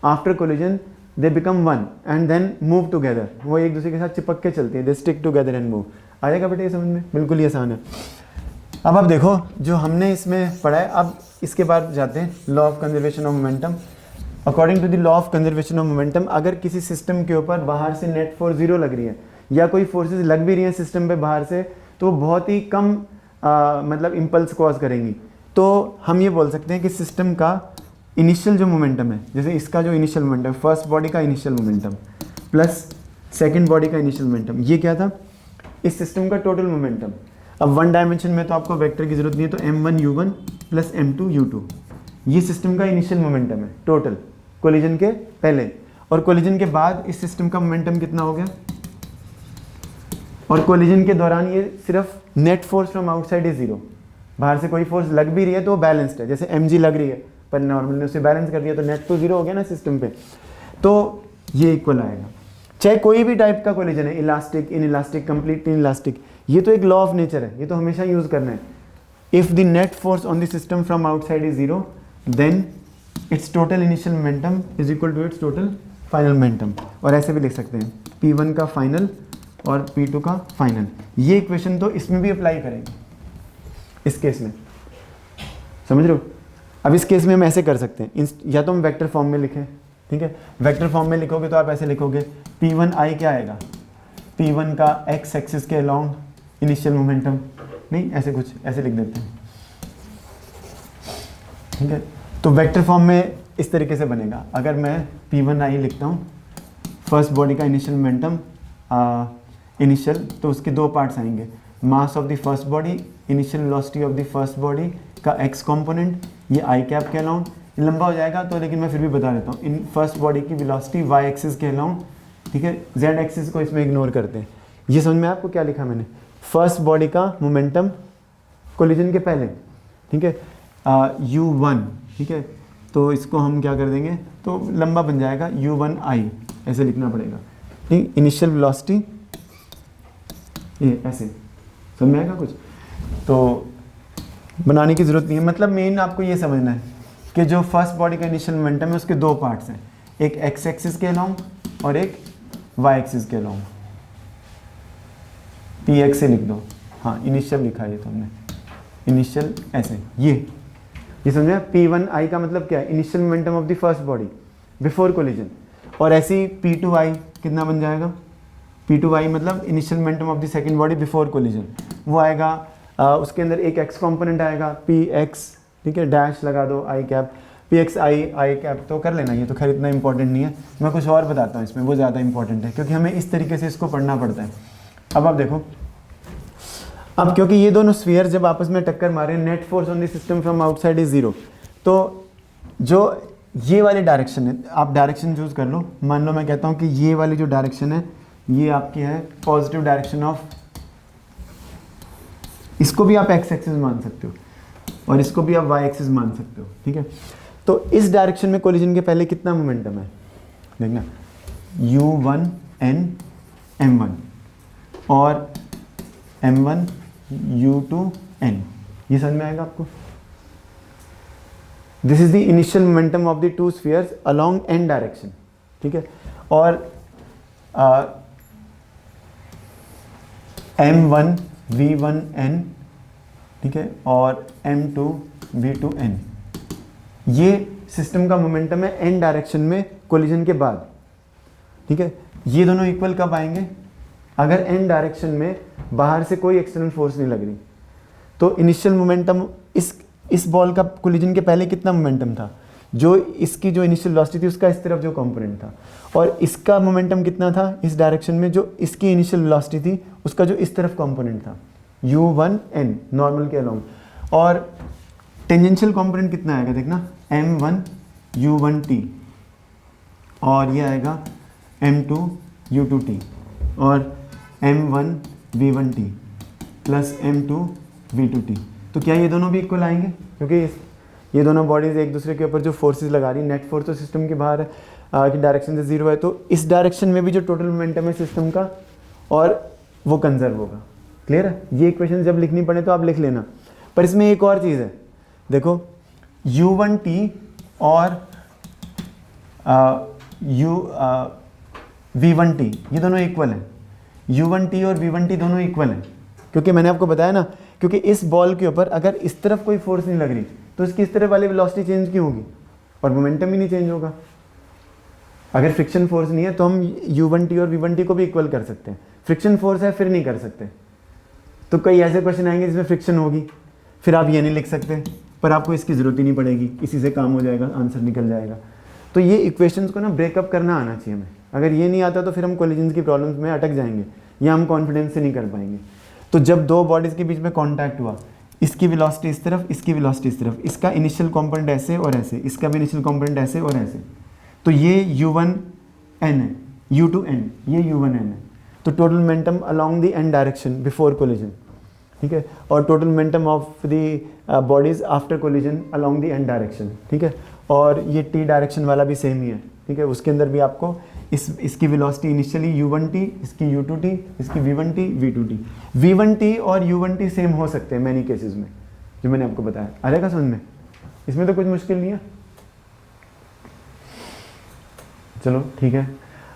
after collision they become one and then move together, वो एक दूसरे के साथ चिपक के चलती है, they stick together and move. आएगा बेटे ये समझ में, बिल्कुल ही आसान है। अब आप देखो जो हमने इसमें पढ़ा है, अब इसके बाद जाते हैं law of conservation of momentum. According to the law of conservation of momentum, अगर किसी सिस्टम के ऊपर बाहर से नेट फोर्स 0 लग रही है या कोई फोर्सेस लग भी रही हैं सिस्टम पे बाहर से, तो वो बहुत ही कम मतलब इम्पल्स कॉज करेंगी। तो हम ये बोल सकते हैं कि सिस्टम का इनिशियल जो मोमेंटम है, जैसे इसका जो इनिशियल मोमेंटम, फर्स्ट बॉडी का initial momentum plus second body का इनिशियल मोमेंटम, ये क्या था, इस सिस्टम का टोटल मोमेंटम। अब वन डायमेंशन में तो आपको वेक्टर की जरूरत नहीं है, तो m1 u1 plus m2 u2 ये सिस्टम का इनिशियल मोमेंटम है टोटल कोलिजन के पहले, और कोलिजन के बाद इस सिस्टम का मोमेंटम कितना हो गया, और कोलिजन के दौरान ये सिर्फ net force from outside is 0, बाहर से कोई फोर्स लग भी रही है तो वो बैलेंस्ड है, जैसे mg लग रही है पर नॉर्मल ने उसे बैलेंस कर दिया तो नेट तो 0 हो गया ना सिस्टम पे, तो ये इक्वल आएगा। चाहे कोई भी टाइप का कोलिजन है, इलास्टिक, इनइलास्टिक, कंप्लीट इनइलास्टिक, ये तो एक लॉ ऑफ नेचर है, ये तो हमेशा यूज़ करना है। If the net force on the system from outside is 0 then its total initial momentum is equal to its total final momentum, और ऐसे भी लिख सकते हैं P1 का फाइनल और P2 का फाइनल। ये इक्वेशन तो इसमें भी अप्लाई करेंगे इस केस में, समझ रहे हो? अब इस केस में हम ऐसे कर सकते हैं, या तो हम वेक्टर फॉर्म में लिखें, ठीक है, वेक्टर फॉर्म में लिखोगे तो आप ऐसे लिखोगे P1i क्या आएगा, P1 का x एक्सिस के अलॉन्ग इनिशियल मोमेंटम, नहीं ऐसे कुछ ऐसे लिख देते हैं। ठीक है, तो वेक्टर फॉर्म में इस तरीके से बनेगा, अगर मैं P1i लिखता हूँ, फर्स्ट बॉडी का इनिशियल मोमेंटम इनिशियल, तो उसके दो पार्ट्स आएंगे, mass of the first body, initial velocity of the first body का x कंपोनेंट, ये i कैप के अलाउंड, लंबा हो जाएगा तो लेकिन मैं फिर भी बता देता हूँ, इन फर्स्ट बॉडी की वेलोसिटी y एक्सिस के अलाउंड, ठीक है, z एक्सिस को इसमें इग्नोर करते हैं। ये समझ में आपको क्या लिखा मैंने, फर्स्ट बॉडी का मोमेंटम कोलिजन के पहले, ठीक है, u1, ठीक है, तो इसको हम क्या कर देंगे, तो लंबा बन जाएगा u1i, ऐसे लिखना पड़ेगा, ठीक, इनिशियल वेलोसिटी ये ऐसे, समझ में आएगा कुछ, तो बनाने की ज़रूरत नहीं है। मतलब मेन आपको ये समझना है कि जो फर्स्ट बॉडी का इनिशियल मोमेंटम है उसके दो पार्ट्स हैं, एक x एक्सिस के अलाउंग और एक y एक्सिस के अलाउंग, px से लिख दो, हाँ इनिशियल लिखा है ये तो हमने, इनिशियल ऐसे, ये ये समझे, P1i का मतलब क्या है, initial momentum of the first body before collision. और ऐसे ही P2i कितना बन जाएगा, P2i मतलब initial momentum of the second body before collision, वो आएगा उसके अंदर एक x कंपोनेंट आएगा Px, ठीक है, डैश लगा दो i कैप, Pxi कैप तो कर लेना, ये तो खैर इतना इंपॉर्टेंट नहीं है। मैं कुछ और बताता हूँ इसमें, वो ज़्यादा इंपॉर्टेंट है क्योंकि हमें इस तरीके से इसको पढ़ना पड़ता है। अब आप देखो, अब क्योंकि ये दोनों स्फीयर जब आपस में टक्कर मारे, net force on the system from outside is 0, तो जो ये वाली डायरेक्शन है, आप डायरेक्शन चूज कर लो। मान लो मैं कहता हूँ कि ये वाली जो डायरेक्शन है ये आपकी है पॉजिटिव डायरेक्शन ऑफ, इसको भी आप एक्स एक्सिस मान सकते हो और इसको भी आप वाई एक्सिस मान सकते हो, ठीक है। तो इस डायरेक्शन में कोलिजन के पहले कितना मोमेंटम है, देखना u1 n m1 और m1 u2 n, ये समझ में आएगा आपको। This is the initial momentum of the two spheres along n direction, ठीक है। और m1 v1 n, ठीक है, और m2 v2 n, ये सिस्टम का मोमेंटम है n डायरेक्शन में कोलिजन के बाद, ठीक है। ये दोनों इक्वल कब आएंगे, अगर n डायरेक्शन में बाहर से कोई एक्सटर्नल फोर्स नहीं लग रही। तो इनिशियल मोमेंटम इस बॉल का कोलिजन के पहले कितना मोमेंटम था, जो इसकी जो इनिशियल वेलोसिटी थी उसका इस तरफ जो कंपोनेंट था, और इसका मोमेंटम कितना था इस डायरेक्शन में, जो इसकी इनिशियल वेलोसिटी थी उसका जो इस तरफ कंपोनेंट था u1 n नॉर्मल के अलोंग। और टेंजेंशियल कंपोनेंट कितना आएगा, देखना m1 u1t और ये आएगा m2 u2t और m1 v1t plus m2 v2t। तो क्या ये दोनों भी इक्वल आएंगे, क्योंकि ये दोनों बॉडीज एक दूसरे के ऊपर जो फोर्सेस लगा रही, नेट फोर्स तो सिस्टम के बाहर की डायरेक्शन से 0 है, तो इस डायरेक्शन में भी जो टोटल मोमेंटम है सिस्टम का और वो कंजर्व होगा। क्लियर है, ये इक्वेशन जब लिखनी पड़े तो आप लिख लेना। पर इसमें एक और चीज़ है, देखो u1t और v1t ये दोनों इक्वल हैं, u1t और v1t दोनों इक्वल हैं, क्योंकि मैंने आपको बताया ना, क्योंकि इस बॉल के ऊपर अगर इस तरफ कोई फोर्स नहीं लग रही तो इसकी इस तरफ वाली वेलोसिटी चेंज क्यों होगी और मोमेंटम ही नहीं चेंज होगा। अगर फ्रिक्शन फोर्स नहीं है तो हम u1t और v1t को भी इक्वल कर सकते हैं, फ्रिक्शन फोर्स है फिर नहीं कर सकते। तो कई ऐसे क्वेश्चन आएंगे जिसमें फ्रिक्शन होगी, फिर आप ये नहीं लिख सकते, पर आपको इसकी ज़रूरत ही नहीं पड़ेगी, इसी से काम हो जाएगा, आंसर निकल जाएगा। तो ये इक्वेशंस को ना ब्रेकअप करना आना चाहिए हमें, अगर ये नहीं आता तो फिर हम कोलिजन्स की प्रॉब्लम्स में अटक जाएंगे या हम कॉन्फिडेंस से नहीं कर पाएंगे। तो जब दो बॉडीज़ के बीच में कॉन्टैक्ट हुआ, इसकी वेलोसिटी इस तरफ, इसकी वेलोसिटी इस तरफ, इसका इनिशियल कंपोनेंट ऐसे और ऐसे, इसका भी इनिशियल कंपोनेंट ऐसे और ऐसे, तो ये u1 n है, u2 n, ये u1 n है। तो total momentum along the n direction before collision, ठीक है, और total momentum of the bodies after collision along the n direction, ठीक है। और ये t डायरेक्शन वाला भी सेम ही है, ठीक है, उसके अंदर भी आपको इसकी वेलोसिटी इनिशियली u1t, इसकी u2t, इसकी v1t, v2t, v1t और u1t सेम हो सकते हैं मैनी केसेस में, जो मैंने आपको बताया। आ जाएगा समझ में, इसमें तो कुछ मुश्किल नहीं है। चलो ठीक है,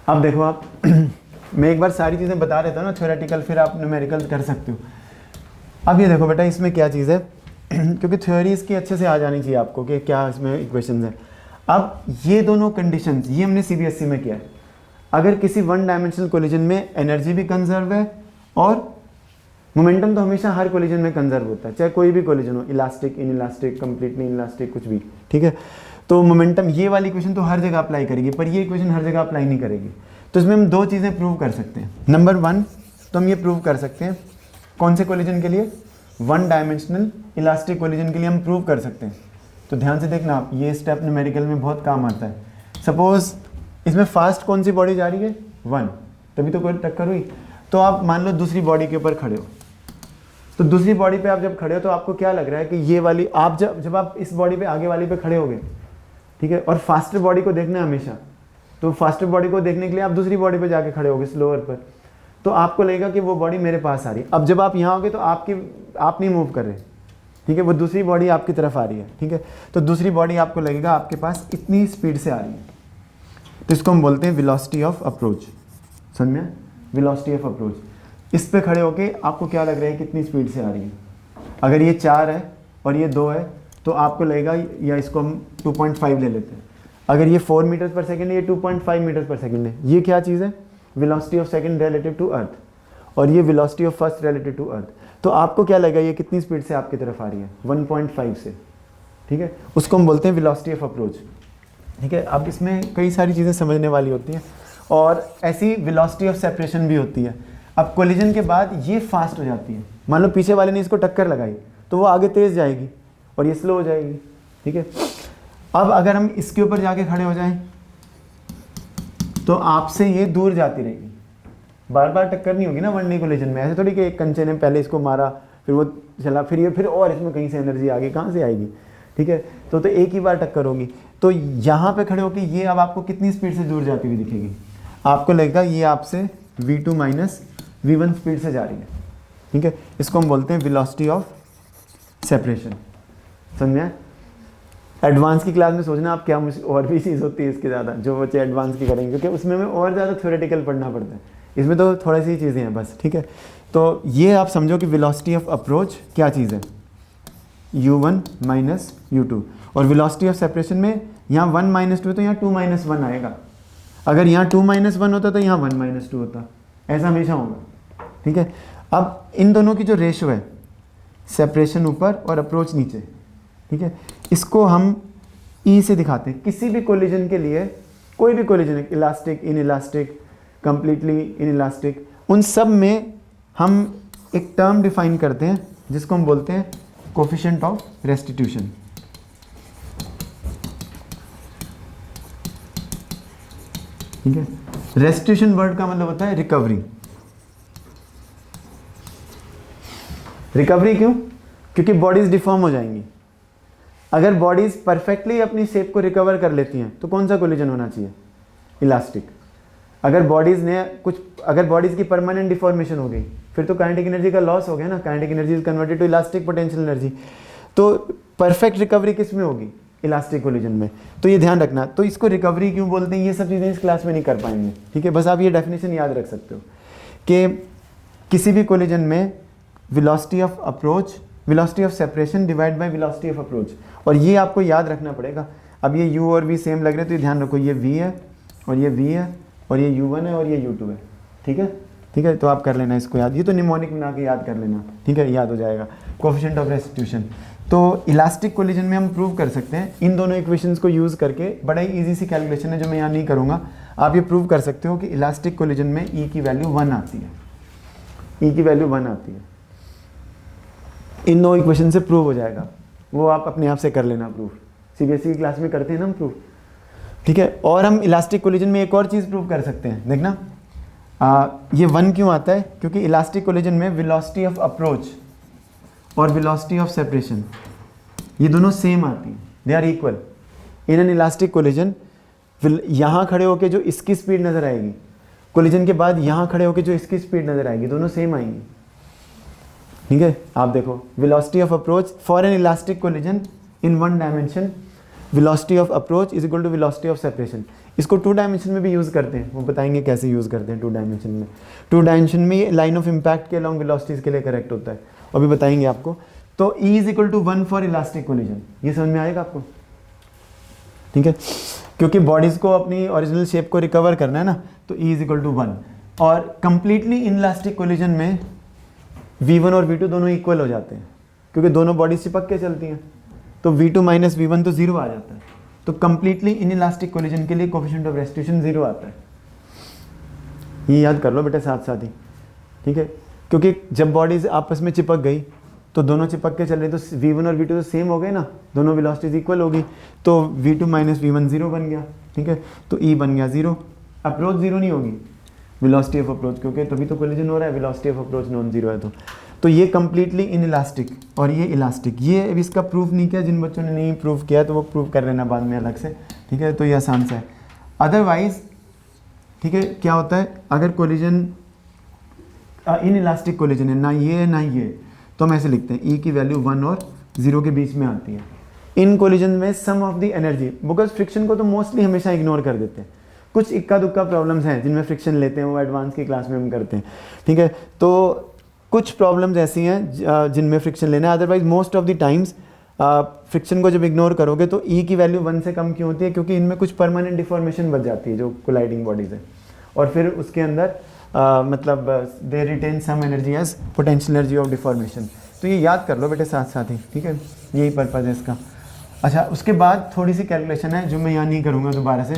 अब देखो आप मैं एक बार सारी चीज़ें बता देता हूँ ना थ्योरेटिकल, फिर आप न्यूमेरिकल कर सकते हो। अब ये देखो बेटा, इसमें क्या चीज़ है क्योंकि थ्योरी इसकी अच्छे से आ जानी चाहिए आपको कि क्या इसमें इक्वेशंस हैं। अब ये दोनों कंडीशंस ये हमने सीबीएसई में किया है। अगर किसी वन डायमेंशनल कोलिजन में एनर्जी भी कंजर्व है और मोमेंटम तो हमेशा हर कोलिजन में कंजर्व होता है, चाहे कोई भी कोलिजन हो, elastic, in elastic, completely in elastic, कुछ भी, ठीक है। तो मोमेंटम ये वाली इक्वेशन तो हर जगह अप्लाई करेगी, पर ये इक्वेशन हर जगह अप्लाई नहीं करेगी। तो इसमें हम दो चीज़ें प्रूव कर सकते हैं। नंबर 1 तो हम ये प्रूव कर सकते हैं, कौन से कोलिजन के लिए, वन डायमेंशनल इलास्टिक कोलिजन के लिए हम प्रूव कर सकते हैं। तो ध्यान से देखना आप, ये स्टेप न्यूमेरिकल में बहुत काम आता है। सपोज इसमें फास्ट कौन सी बॉडी जा रही है, 1, तभी तो कोई टक्कर हुई। तो आप मान लो दूसरी बॉडी के ऊपर खड़े हो, तो दूसरी बॉडी पे आप जब खड़े हो तो आपको क्या लग रहा है कि ये वाली, आप जब आप इस बॉडी पे आगे वाली पे खड़े हो गए, ठीक है, और फास्टर बॉडी को देखना है हमेशा, तो फास्टर बॉडी को देखने के लिए आप दूसरी बॉडी पे जाके खड़े होगे स्लोअर पर, तो आपको लगेगा कि वो बॉडी मेरे पास आ रही है। अब जब आप यहाँ होगे तो आप नहीं मूव कर रहे, ठीक है, वो दूसरी बॉडी आपकी तरफ आ रही है, ठीक है। तो दूसरी बॉडी आपको लगेगा आपके पास इतनी स्पीड से आ रही है, तो इसको हम बोलते हैं वेलोसिटी ऑफ अप्रोच। समझ में, वेलोसिटी ऑफ अप्रोच। इस पे खड़े होके आपको क्या लग रहा है कितनी स्पीड से आ रही है। अगर ये 4 है और ये 2 है तो आपको लगेगा, या इसको हम 2.5 ले लेते हैं, अगर ये 4 मीटर पर सेकेंड है, ये 2.5 मीटर पर सेकेंड है, ये क्या चीज़ है, velocity of second relative to earth, और ये velocity of first relative to earth. तो आपको क्या लगेगा ये कितनी स्पीड से आपकी तरफ आ रही है, 1.5 से, ठीक है, उसको हम बोलते हैं वेलोसिटी ऑफ अप्रोच, ठीक है। अब इसमें कई सारी चीज़ें समझने वाली होती हैं, और ऐसी वेलोसिटी ऑफ सेपरेशन भी होती है। अब कोलिजन के बाद ये फास्ट हो जाती है, मान लो पीछे वाले ने इसको टक्कर लगाई तो वो आगे तेज़ जाएगी और ये स्लो हो जाएगी, ठीक है। अब अगर हम इसके ऊपर जाके खड़े हो जाएं तो आपसे ये दूर जाती रहेगी, बार बार टक्कर नहीं होगी ना वन डी कोलिजन में, ऐसे थोड़ी कि एक कंचे ने पहले इसको मारा फिर वो चला फिर ये फिर और इसमें कहीं से एनर्जी आ गई, कहाँ से आएगी, ठीक है। तो एक ही बार टक्कर होगी। तो यहाँ पे खड़े होकर ये अब आपको कितनी स्पीड से दूर जाती हुई दिखेगी, आपको लगेगा ये आपसे v2 माइनस v1 स्पीड से जा रही है, ठीक है। इसको हम बोलते हैं वेलोसिटी ऑफ सेपरेशन। समझ में? एडवांस की क्लास में सोचना आप क्या और भी चीज़ होती है इसके ज़्यादा, जो बच्चे एडवांस की करेंगे, क्योंकि उसमें हमें और ज़्यादा थ्योरेटिकल पढ़ना पड़ता है, इसमें तो थोड़ी सी चीज़ें हैं बस, ठीक है। तो ये आप समझो कि वेलोसिटी ऑफ अप्रोच क्या चीज़ है, u1 माइनस u2, और वेलोसिटी ऑफ सेपरेशन में यहाँ 1 माइनस 2 तो यहाँ 2 माइनस 1 आएगा, अगर यहाँ 2 माइनस 1 होता तो यहाँ 1 माइनस 2 होता, ऐसा हमेशा होगा, ठीक है। अब इन दोनों की जो रेशो है, सेपरेशन ऊपर और अप्रोच नीचे, ठीक है, इसको हम ई से दिखाते हैं। किसी भी कोलिजन के लिए, कोई भी कोलिजन है, elastic, in elastic, completely in elastic, उन सब में हम एक टर्म डिफाइन करते हैं जिसको हम बोलते हैं कोफिशिएंट ऑफ रेस्टिट्यूशन, ठीक है। रेस्टिट्यूशन वर्ड का मतलब होता है रिकवरी। रिकवरी क्यों? क्योंकि बॉडीज डिफॉर्म हो जाएंगी। अगर बॉडीज परफेक्टली अपनी शेप को रिकवर कर लेती हैं तो कौन सा कोलिजन होना चाहिए, इलास्टिक। अगर बॉडीज की परमानेंट डिफॉर्मेशन हो गई फिर तो काइनेटिक एनर्जी का लॉस हो गया ना, kinetic energy is converted to elastic potential energy. तो परफेक्ट रिकवरी किस में होगी, इलास्टिक कोलिजन में। तो ये ध्यान रखना। तो इसको रिकवरी क्यों बोलते हैं, ये सब चीज़ें इस क्लास में नहीं कर पाएंगे, ठीक है। बस आप ये डेफिनेशन याद रख सकते हो कि किसी भी कोलिजन में velocity of approach, velocity of separation divide by velocity of approach, और ये आपको याद रखना पड़ेगा। अब ये u और v सेम लग रहे हैं तो ये ध्यान रखो, ये v है और ये v है और ये u1 है और ये u2 है, ठीक है, ठीक है। तो आप कर लेना इसको याद, ये तो निमोनिक बना के याद कर लेना, ठीक है, याद हो जाएगा। कोफिशिएंट ऑफ रेस्टिट्यूशन, तो इलास्टिक कोलिजन में हम प्रूव कर सकते हैं इन दोनों इक्वेशंस को यूज़ करके। बड़ा ही ईजी सी कैलकुलेशन है जो मैं यहाँ नहीं करूँगा। आप ये प्रूव कर सकते हो कि इलास्टिक कोलिजन में e की वैल्यू 1 आती है, e की वैल्यू 1 आती है। इन दो इक्वेशन से प्रूव हो जाएगा, वो आप अपने आप से कर लेना प्रूफ, सीबीएसई की क्लास में करते हैं ना हम प्रूफ, ठीक है। और हम इलास्टिक कोलिजन में एक और चीज़ प्रूव कर सकते हैं, देखना ये 1 क्यों आता है, क्योंकि इलास्टिक कोलिजन में वेलोसिटी ऑफ अप्रोच और वेलोसिटी ऑफ सेपरेशन ये दोनों सेम आती हैं, they are equal in an elastic collision. यहाँ खड़े होके जो इसकी स्पीड नज़र आएगी, कोलिजन के बाद यहाँ खड़े होके जो इसकी स्पीड नज़र आएगी, दोनों सेम आएंगी, ठीक है। आप देखो velocity of approach for an elastic collision in 1 dimension, velocity of approach is equal to velocity of separation. इसको 2 डायमेंशन में भी यूज़ करते हैं, वो बताएंगे कैसे यूज़ करते हैं 2 डायमेंशन में। 2 डायमेंशन में ये लाइन ऑफ इम्पैक्ट के अलॉन्ग वेलोसिटीज़ के लिए करेक्ट होता है, अभी बताएंगे आपको। तो E is equal to 1 for elastic collision, ये समझ में आएगा आपको, ठीक है। क्योंकि बॉडीज़ को अपनी ओरिजिनल शेप को रिकवर करना है ना, तो E इज इक्वल टू 1। और कंप्लीटली इन इलास्टिक कोलिजन में v1 और v2 दोनों इक्वल हो जाते हैं, क्योंकि दोनों बॉडीज चिपक के चलती हैं, तो v2 माइनस v1 तो 0 आ जाता है। तो कंप्लीटली इन इलास्टिक कोलिजन के लिए कोफिशिएंट ऑफ रेस्टिट्यूशन 0 आता है। ये याद कर लो बेटा साथ साथ ही, ठीक है। क्योंकि जब बॉडीज आपस में चिपक गई तो दोनों चिपक के चल रही, तो v1 और v2 तो सेम हो गए ना, दोनों वेलोसिटीज इक्वल होगी, तो v2 माइनस v1 0 बन गया, ठीक है। तो E बन गया 0, अप्रोच 0 नहीं होगी, वेलोसिटी ऑफ अप्रोच, क्योंकि तभी तो कोलिजन हो रहा है, velocity of approach non zero है। तो ये कंप्लीटली इन इलास्टिक और ये इलास्टिक। ये अभी इसका प्रूफ नहीं किया, जिन बच्चों ने नहीं प्रूफ किया तो वो प्रूफ कर लेना बाद में अलग से, ठीक है। तो ये आसान सा है। अदरवाइज, ठीक है, क्या होता है अगर कोलिजन इन इलास्टिक कोलिजन है, ना ये ना ये, तो हम ऐसे लिखते हैं E की वैल्यू 1 और 0 के बीच में आती है। इन कोलिजन में some of the energy, because friction को तो मोस्टली हमेशा इग्नोर कर देते हैं, कुछ इक्का दुक्का प्रॉब्लम्स हैं जिनमें फ्रिक्शन लेते हैं, वो एडवांस की क्लास में हम करते हैं, ठीक है। तो कुछ प्रॉब्लम्स ऐसी हैं जिनमें फ्रिक्शन लेना है, otherwise most of the times friction को जब इग्नोर करोगे तो ई की वैल्यू 1 से कम क्यों होती है? क्योंकि इनमें कुछ परमानेंट डिफॉर्मेशन बच जाती है जो कोलाइडिंग बॉडीज़ है, और फिर उसके अंदर मतलब they retain some energy as potential energy of deformation. तो ये याद कर लो बेटे साथ साथ ही, ठीक है, यही पर्पज़ है इसका। अच्छा, उसके बाद थोड़ी सी कैलकुलेशन है जो मैं यहाँ नहीं करूँगा दोबारा से।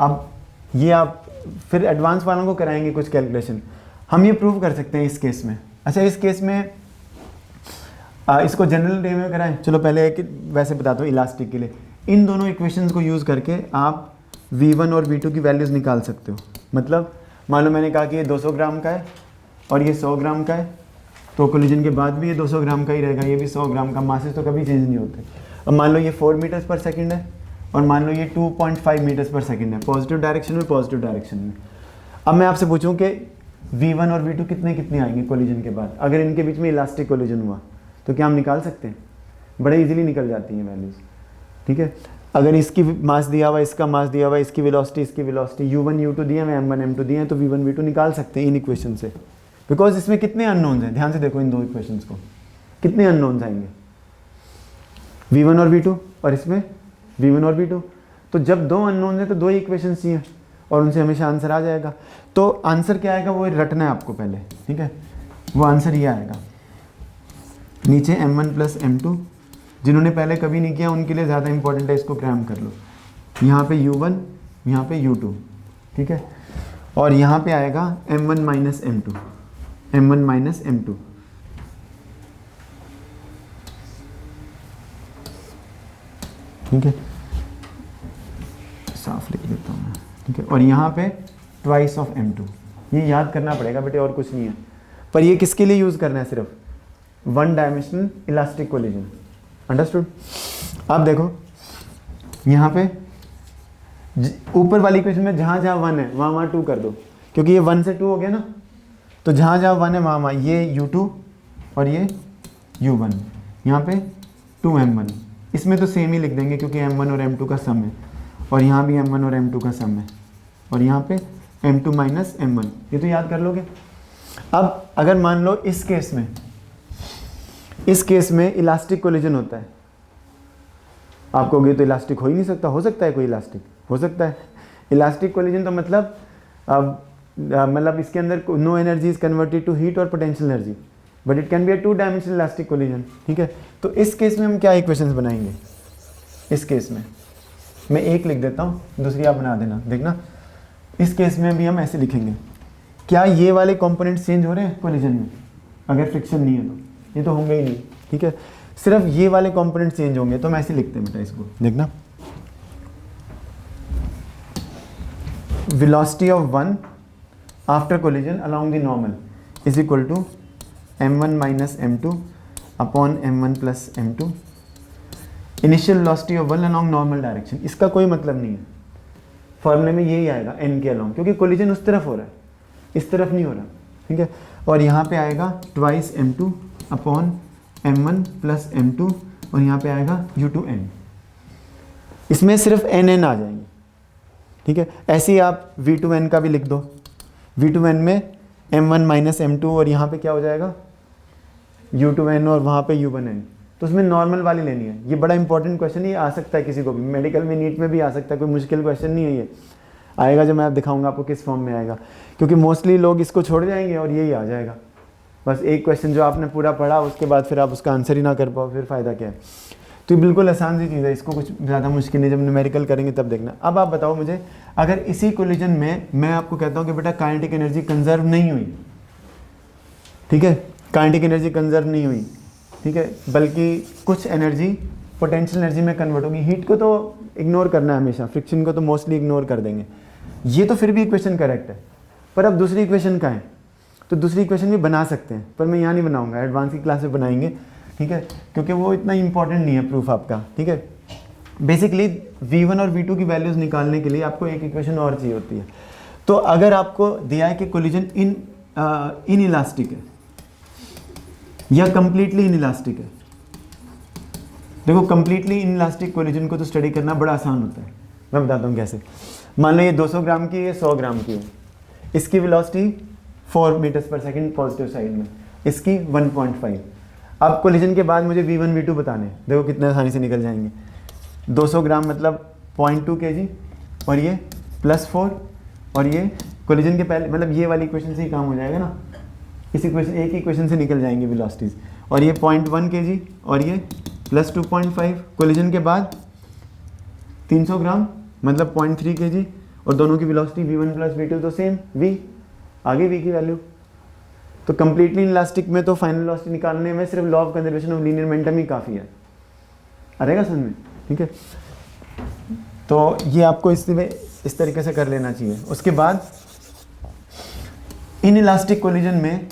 अब ये आप फिर एडवांस वालों को कराएंगे कुछ कैलकुलेशन। हम ये प्रूव कर सकते हैं इस केस में। अच्छा, इस केस में इसको जनरल डे में कराएं। चलो पहले एक वैसे बताता हूँ इलास्टिक के लिए। इन दोनों इक्वेशंस को यूज़ करके आप V1 और V2 की वैल्यूज़ निकाल सकते हो। मतलब मान लो मैंने कहा कि ये 200 ग्राम का है और ये 100 ग्राम का है, तो कोलिजन के बाद भी ये 200 ग्राम का ही रहेगा, ये भी 100 ग्राम का। मासेस तो कभी चेंज नहीं होते। अब मान लो ये 4 मीटर्स पर सेकेंड है और मान लो ये 2.5 मीटर्स पर सेकेंड है, पॉजिटिव डायरेक्शन में, पॉजिटिव डायरेक्शन में। अब मैं आपसे पूछूं कि V1 और V2 कितने कितने आएंगे कोलिजन के बाद? अगर इनके बीच में इलास्टिक कोलिजन हुआ तो क्या हम निकाल सकते हैं? बड़े इजीली निकल जाती हैं वैल्यूज़, ठीक है। अगर इसकी मास दिया हुआ, इसका मास दिया हुआ, इसकी वेलोसिटी, इसकी वेलोसिटी, U1 U2 दिए हैं, M1 M2 दिए हैं, तो V1 V2 निकाल सकते हैं इन इक्वेशन से। बिकॉज इसमें कितने अननोन्स हैं, ध्यान से देखो इन दो इक्वेशंस को, कितने अननोन्स आएंगे? V1 और V2, और इसमें V1 और V2। तो जब दो अननोन हैं तो दो ही इक्वेशन चाहिए और उनसे हमेशा आंसर आ जाएगा। तो आंसर क्या आएगा वो रटना है आपको पहले, ठीक है। वो आंसर ये आएगा, नीचे M1 प्लस M2। जिन्होंने पहले कभी नहीं किया उनके लिए ज़्यादा इंपॉर्टेंट है, इसको क्रैम कर लो। यहाँ पे U1, यहाँ पे U2, ठीक है, और यहाँ पे आएगा M1 minus M2, M1 minus M2, ठीक है, साफ लिख देता हूँ मैं, ठीक है। और यहाँ पे ट्वाइस ऑफ M2, ये याद करना पड़ेगा बेटे, और कुछ नहीं है। पर ये किसके लिए यूज़ करना है? सिर्फ one dimensional elastic collision, understood. आप देखो यहाँ पे ऊपर वाली इक्वेशन में जहाँ जहाँ 1 है वहाँ वहाँ 2 कर दो, क्योंकि ये 1 से 2 हो गया ना, तो जहाँ जहाँ 1 है वहाँ वहाँ ये U2 और ये U1, यहाँ पे 2M1। इसमें तो सेम ही लिख देंगे क्योंकि M1 और M2 का सम है, और यहाँ भी M1 और M2 का सम है, और यहाँ पे M2 माइनस M1, ये तो याद कर लोगे। अब अगर मान लो इस केस में इलास्टिक कोलिजन होता है, आप कहोगे तो इलास्टिक हो ही नहीं सकता। हो सकता है, कोई इलास्टिक हो सकता है। इलास्टिक कोलिजन तो मतलब इसके अंदर no energy is converted to heat और potential energy, but it can be a 2 dimensional elastic collision, ठीक है। तो इस केस में हम क्या इक्वेशंस बनाएंगे? इस केस में मैं एक लिख देता हूँ, दूसरी आप बना देना, देखना। इस केस में भी हम ऐसे लिखेंगे, क्या ये वाले कंपोनेंट्स चेंज हो रहे हैं कोलिजन में? अगर फ्रिक्शन नहीं है तो ये तो होंगे ही नहीं, ठीक है। सिर्फ ये वाले कंपोनेंट चेंज होंगे, तो हम ऐसे लिखते हैं बेटा इसको, देखना। Velocity of one after collision along the normal is equal to M1 minus M2 upon M1 plus M2। Initial velocity of one along normal direction, इसका कोई मतलब नहीं है, फॉर्मूले में यही आएगा n के अलोंग, क्योंकि कोलिजन उस तरफ हो रहा है, इस तरफ नहीं हो रहा, ठीक है। और यहाँ पे आएगा twice M2 upon M1 plus M2, और यहाँ पे आएगा U2n। इसमें सिर्फ n आ जाएंगे, ठीक है। ऐसे ही आप V2n का भी लिख दो। V2n में M1 माइनस M2, और यहाँ पे क्या हो जाएगा U2n, और वहाँ पे U1n। तो उसमें नॉर्मल वाली लेनी है। ये बड़ा इंपॉर्टेंट क्वेश्चन, ये आ सकता है किसी को भी, मेडिकल में, नीट में भी आ सकता है, कोई मुश्किल क्वेश्चन नहीं है। ये आएगा जब मैं आप दिखाऊंगा आपको किस फॉर्म में आएगा, क्योंकि मोस्टली लोग इसको छोड़ जाएंगे और यही आ जाएगा। बस एक क्वेश्चन जो आपने पूरा पढ़ा, उसके बाद फिर आप उसका आंसर ही ना कर पाओ, फिर फ़ायदा क्या है। तो ये बिल्कुल आसान सी चीज़ है, इसको कुछ ज़्यादा मुश्किल नहीं, जब न्यूमेरिकल करेंगे तब देखना। अब आप बताओ मुझे, अगर इसी कोलिजन में मैं आपको कहता हूँ कि बेटा काइनेटिक एनर्जी कंजर्व नहीं हुई, ठीक है, काइनेटिक एनर्जी कंजर्व नहीं हुई, ठीक है, बल्कि कुछ एनर्जी पोटेंशियल एनर्जी में कन्वर्ट होगी। हीट को तो इग्नोर करना है हमेशा, फ्रिक्शन को तो मोस्टली इग्नोर कर देंगे। ये तो फिर भी इक्वेशन करेक्ट है, पर अब दूसरी इक्वेशन का है, तो दूसरी इक्वेशन भी बना सकते हैं, पर मैं यहाँ नहीं बनाऊंगा, एडवांस की क्लास में बनाएंगे, ठीक है, क्योंकि वो इतना इंपॉर्टेंट नहीं है प्रूफ आपका, ठीक है। बेसिकली V1 और V2 की वैल्यूज़ निकालने के लिए आपको एक इक्वेशन और चाहिए होती है। तो अगर आपको दिया है कि कोलिजन इन इलास्टिक है या कंप्लीटली इन इलास्टिक है, देखो कंप्लीटली इन इलास्टिक कोलिजन को तो स्टडी करना बड़ा आसान होता है, मैं बताता हूँ कैसे। मान लो ये 200 ग्राम की है, 100 ग्राम की है, इसकी वेलोसिटी 4 मीटर्स पर सेकंड पॉजिटिव साइड में, इसकी 1.5। अब कोलिजन के बाद मुझे V1 V2 बताने हैं। देखो कितने आसानी से निकल जाएंगे। 200 ग्राम मतलब 0.2 kg और ये +4 और ये कोलिजन के पहले मतलब ये वाली इक्वेशन से ही काम हो जाएगा ना, इस इक्वेशन एक ही इक्वेशन से निकल जाएंगे वेलोसिटीज़। और ये 0.1 kg और ये +2.5 कोलिजन के बाद 300 ग्राम मतलब 0.3 kg और दोनों की वेलोसिटी V1 + V2 तो सेम V, आगे V की वैल्यू। तो कंप्लीटली इलास्टिक में तो फाइनल वेलोसिटी निकालने में सिर्फ law of conservation of linear momentum ही काफ़ी है, आ रहेगा समझ में? ठीक है, तो ये आपको इस तरीके से कर लेना चाहिए। उसके बाद इन इलास्टिक कोलिजन में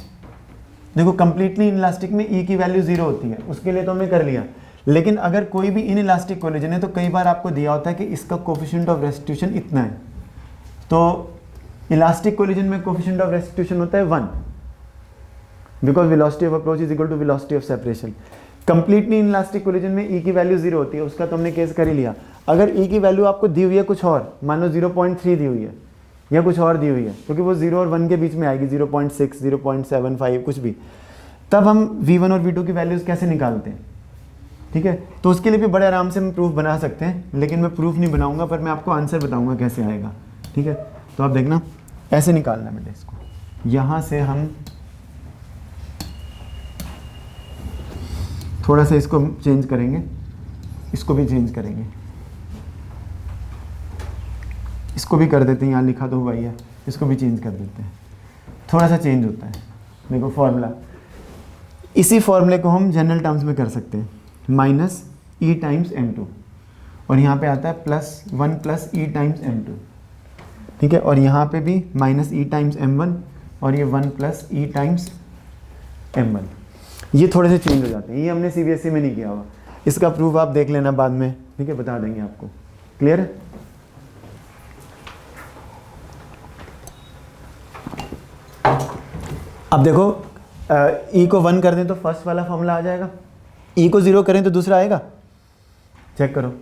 देखो कंप्लीटली इन इलास्टिक में E की वैल्यू 0 होती है, उसके लिए तो हमने कर लिया। लेकिन अगर कोई भी इन इलास्टिक कोलिजन है तो कई बार आपको दिया होता है कि इसका कोफिशिएंट ऑफ रेस्टिट्यूशन इतना है, तो इलास्टिक कोलिजन में कोफिशिएंट ऑफ रेस्टिट्यूशन होता है 1 because velocity of approach is equal to velocity of separation. Completely inelastic collision में E की वैल्यू 0 होती है, उसका तो हमने केस कर ही लिया। अगर E की वैल्यू आपको दी हुई है कुछ और, मान लो 0.3 दी हुई है या कुछ और दी हुई है, क्योंकि वो 0 और 1 के बीच में आएगी, 0.6 0.75 कुछ भी, तब हम V1 और V2 की वैल्यूज़ कैसे निकालते हैं? ठीक है, तो उसके लिए भी बड़े आराम से हम प्रूफ बना सकते हैं, लेकिन मैं प्रूफ नहीं बनाऊंगा, पर मैं आपको आंसर बताऊंगा कैसे आएगा। ठीक है, तो आप देखना ऐसे निकालना बेटा इसको, यहाँ से हम थोड़ा सा इसको चेंज करेंगे, इसको भी चेंज करेंगे, इसको भी कर देते हैं, यहाँ लिखा तो हुआ ही है, इसको भी चेंज कर देते हैं, थोड़ा सा चेंज होता है। देखो फॉर्मूला, इसी फॉर्मूले को हम जनरल टर्म्स में कर सकते हैं, -E टाइम्स m2 और यहाँ पे आता है +1 + E टाइम्स m2। ठीक है, और यहाँ पे भी -E टाइम्स m1 और ये 1 + E टाइम्स m1। ये थोड़े से चेंज हो जाते हैं, ये हमने CBSE में नहीं किया हुआ, इसका प्रूफ आप देख लेना बाद में। ठीक है, बता देंगे आपको। क्लियर है? अब देखो E को 1 कर दें तो फर्स्ट वाला फॉर्मूला आ जाएगा, E को 0 करें तो दूसरा आएगा। चेक करो,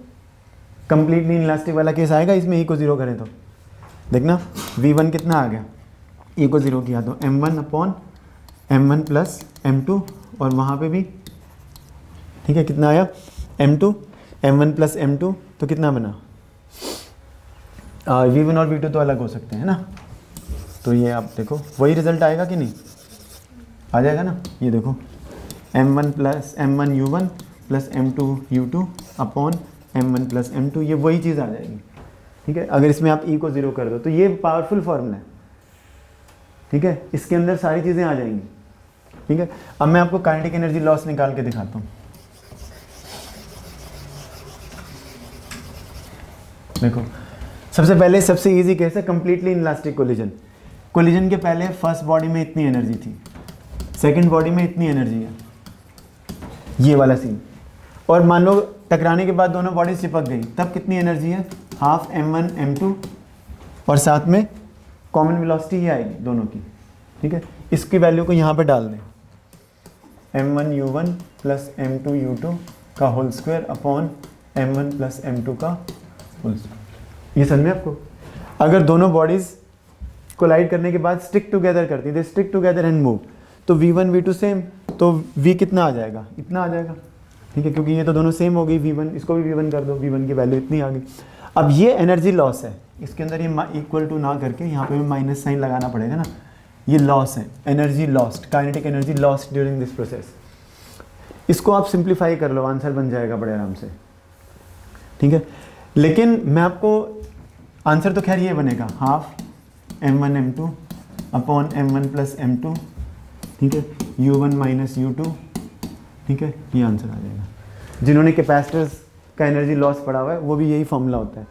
कंप्लीटली इलास्टिक वाला केस आएगा इसमें, E को 0 करें तो देखना V1 कितना आ गया, E को 0 किया तो m1/m1 + m2 और वहाँ पे भी ठीक है कितना आया m2 m1 + m2, तो कितना बना V1 और V2 तो अलग हो सकते हैं ना, तो ये आप देखो वही रिजल्ट आएगा कि नहीं, आ जाएगा ना। ये देखो m1 + m1 u1 + m2 u2 upon m1 + m2, ये वही चीज़ आ जाएगी। ठीक है, अगर इसमें आप E को 0 कर दो तो ये पावरफुल फॉर्मूला है। ठीक है, इसके अंदर सारी चीज़ें आ जाएंगी। ठीक है, अब मैं आपको काइनेटिक एनर्जी लॉस निकाल के दिखाता हूँ। देखो सबसे पहले सबसे इजी केस है कंप्लीटली इनलास्टिक कोलिजन। कोलिजन के पहले फर्स्ट बॉडी में इतनी एनर्जी थी, सेकंड बॉडी में इतनी एनर्जी है, ये वाला सीन, और मान लो टकराने के बाद दोनों बॉडी चिपक गई, तब कितनी एनर्जी है, हाफ m1 m2 और साथ में कॉमन वेलोसिटी ही आएगी दोनों की। ठीक है, इसकी वैल्यू को यहाँ पे डाल दें, m1 u1 + m2 u2 का whole square upon m1 + m2 का होल स्क्वायर। ये समझ में आपको? अगर दोनों बॉडीज कोलाइड करने के बाद स्टिक टुगेदर करती, दे स्टिक टुगेदर एंड मूव, तो V1 V2 सेम, तो V कितना आ जाएगा, इतना आ जाएगा। ठीक है, क्योंकि ये तो दोनों सेम हो गई, V1 इसको भी V1 कर दो, V1 की वैल्यू इतनी आ गई। अब ये एनर्जी लॉस है, इसके अंदर ये इक्वल टू ना करके यहाँ पे भी माइनस साइन लगाना पड़ेगा ना, ये लॉस है, energy lost, kinetic energy lost during this process. इसको आप सिंप्लीफाई कर लो, आंसर बन जाएगा बड़े आराम से। ठीक है, लेकिन मैं आपको आंसर तो खैर ये बनेगा, half m1 m2 upon m1 + m2, ठीक है, u1 - u2, ठीक है, ये आंसर आ जाएगा। जिन्होंने कैपेसिटर्स का एनर्जी लॉस पढ़ा हुआ है वो भी यही फॉर्मूला होता है।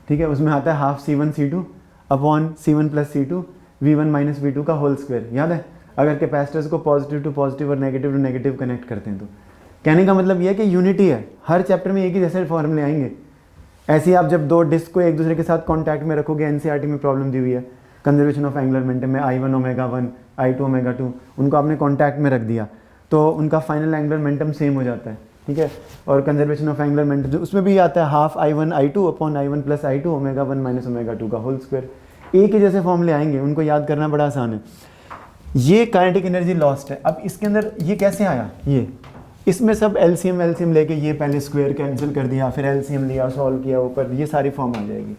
ठीक है, उसमें आता है half C1 C2 upon C1 + C2 V1 - V2 का होल स्क्वायर, याद है? अगर कैपेसिटर्स को पॉजिटिव टू पॉजिटिव और नेगेटिव टू नेगेटिव कनेक्ट करते हैं तो कहने का मतलब ये है कि यूनिटी है, हर चैप्टर में एक ही जैसे फॉर्मूले आएंगे। ऐसे ही आप जब दो डिस्क को एक दूसरे के साथ कॉन्टैक्ट में रखोगे, NCERT में प्रॉब्लम दी हुई है कंजर्वेशन ऑफ एंगुलर मोमेंटम में, I1 ω1 I2 ω2, उनको आपने कॉन्टैक्ट में रख दिया तो उनका फाइनल एंगुलर मोमेंटम सेम हो जाता है। ठीक है, और कंजर्वेशन ऑफ एंगुलर मोमेंटम उसमें भी आता है half I1 I2 upon I1 + I2 ω1 - ω2 का होल स्क्वायर। एक ही जैसे फॉर्मूले आएंगे, उनको याद करना बड़ा आसान है। ये काइनेटिक एनर्जी लॉस्ट है। अब इसके अंदर ये कैसे आया, ये इसमें सब एलसीएम लेके ये पहले स्क्वायर कैंसिल कर दिया, फिर एलसीएम लिया, सॉल्व किया, ऊपर ये सारी फॉर्म आ जाएगी।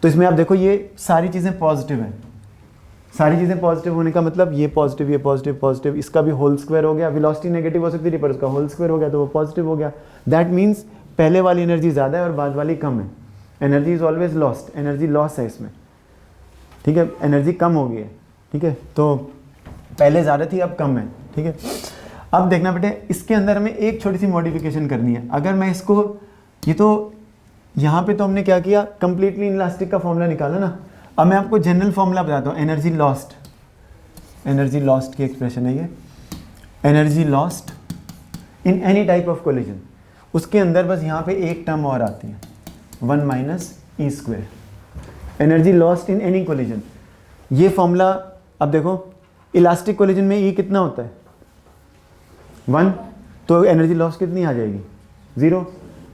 तो इसमें आप देखो ये सारी चीज़ें पॉजिटिव हैं। सारी चीज़ें पॉजिटिव होने का मतलब ये पॉजिटिव, ये पॉजिटिव, पॉजिटिव, इसका भी होल स्क्वायर हो गया। वेलोसिटी नेगेटिव हो सकती थी पर उसका होल स्क्वायर हो गया तो वो पॉजिटिव हो गया। दैट मीन्स पहले वाली एनर्जी ज़्यादा है और बाद वाली कम है। Energy is always lost, energy loss है इसमें, ठीक है, एनर्जी कम हो गई है, ठीक है। तो पहले ज़्यादा थी अब कम है, ठीक है। अब देखना बेटे इसके अंदर हमें एक छोटी सी मॉडिफिकेशन करनी है। अगर मैं इसको, ये तो यहाँ पे तो हमने क्या किया, कंप्लीटली इलास्टिक का फॉर्मूला निकाला ना। अब मैं आपको जनरल फॉर्मूला बताता हूँ। एनर्जी लॉस्ट की एक्सप्रेशन है ये, energy lost in any type of collision. उसके अंदर बस यहाँ पे एक टर्म और आती है, 1 minus E square, energy lost in any collision. ये फॉर्मूला अब देखो इलास्टिक कोलिजन में ई कितना होता है 1, तो एनर्जी लॉस कितनी आ जाएगी 0।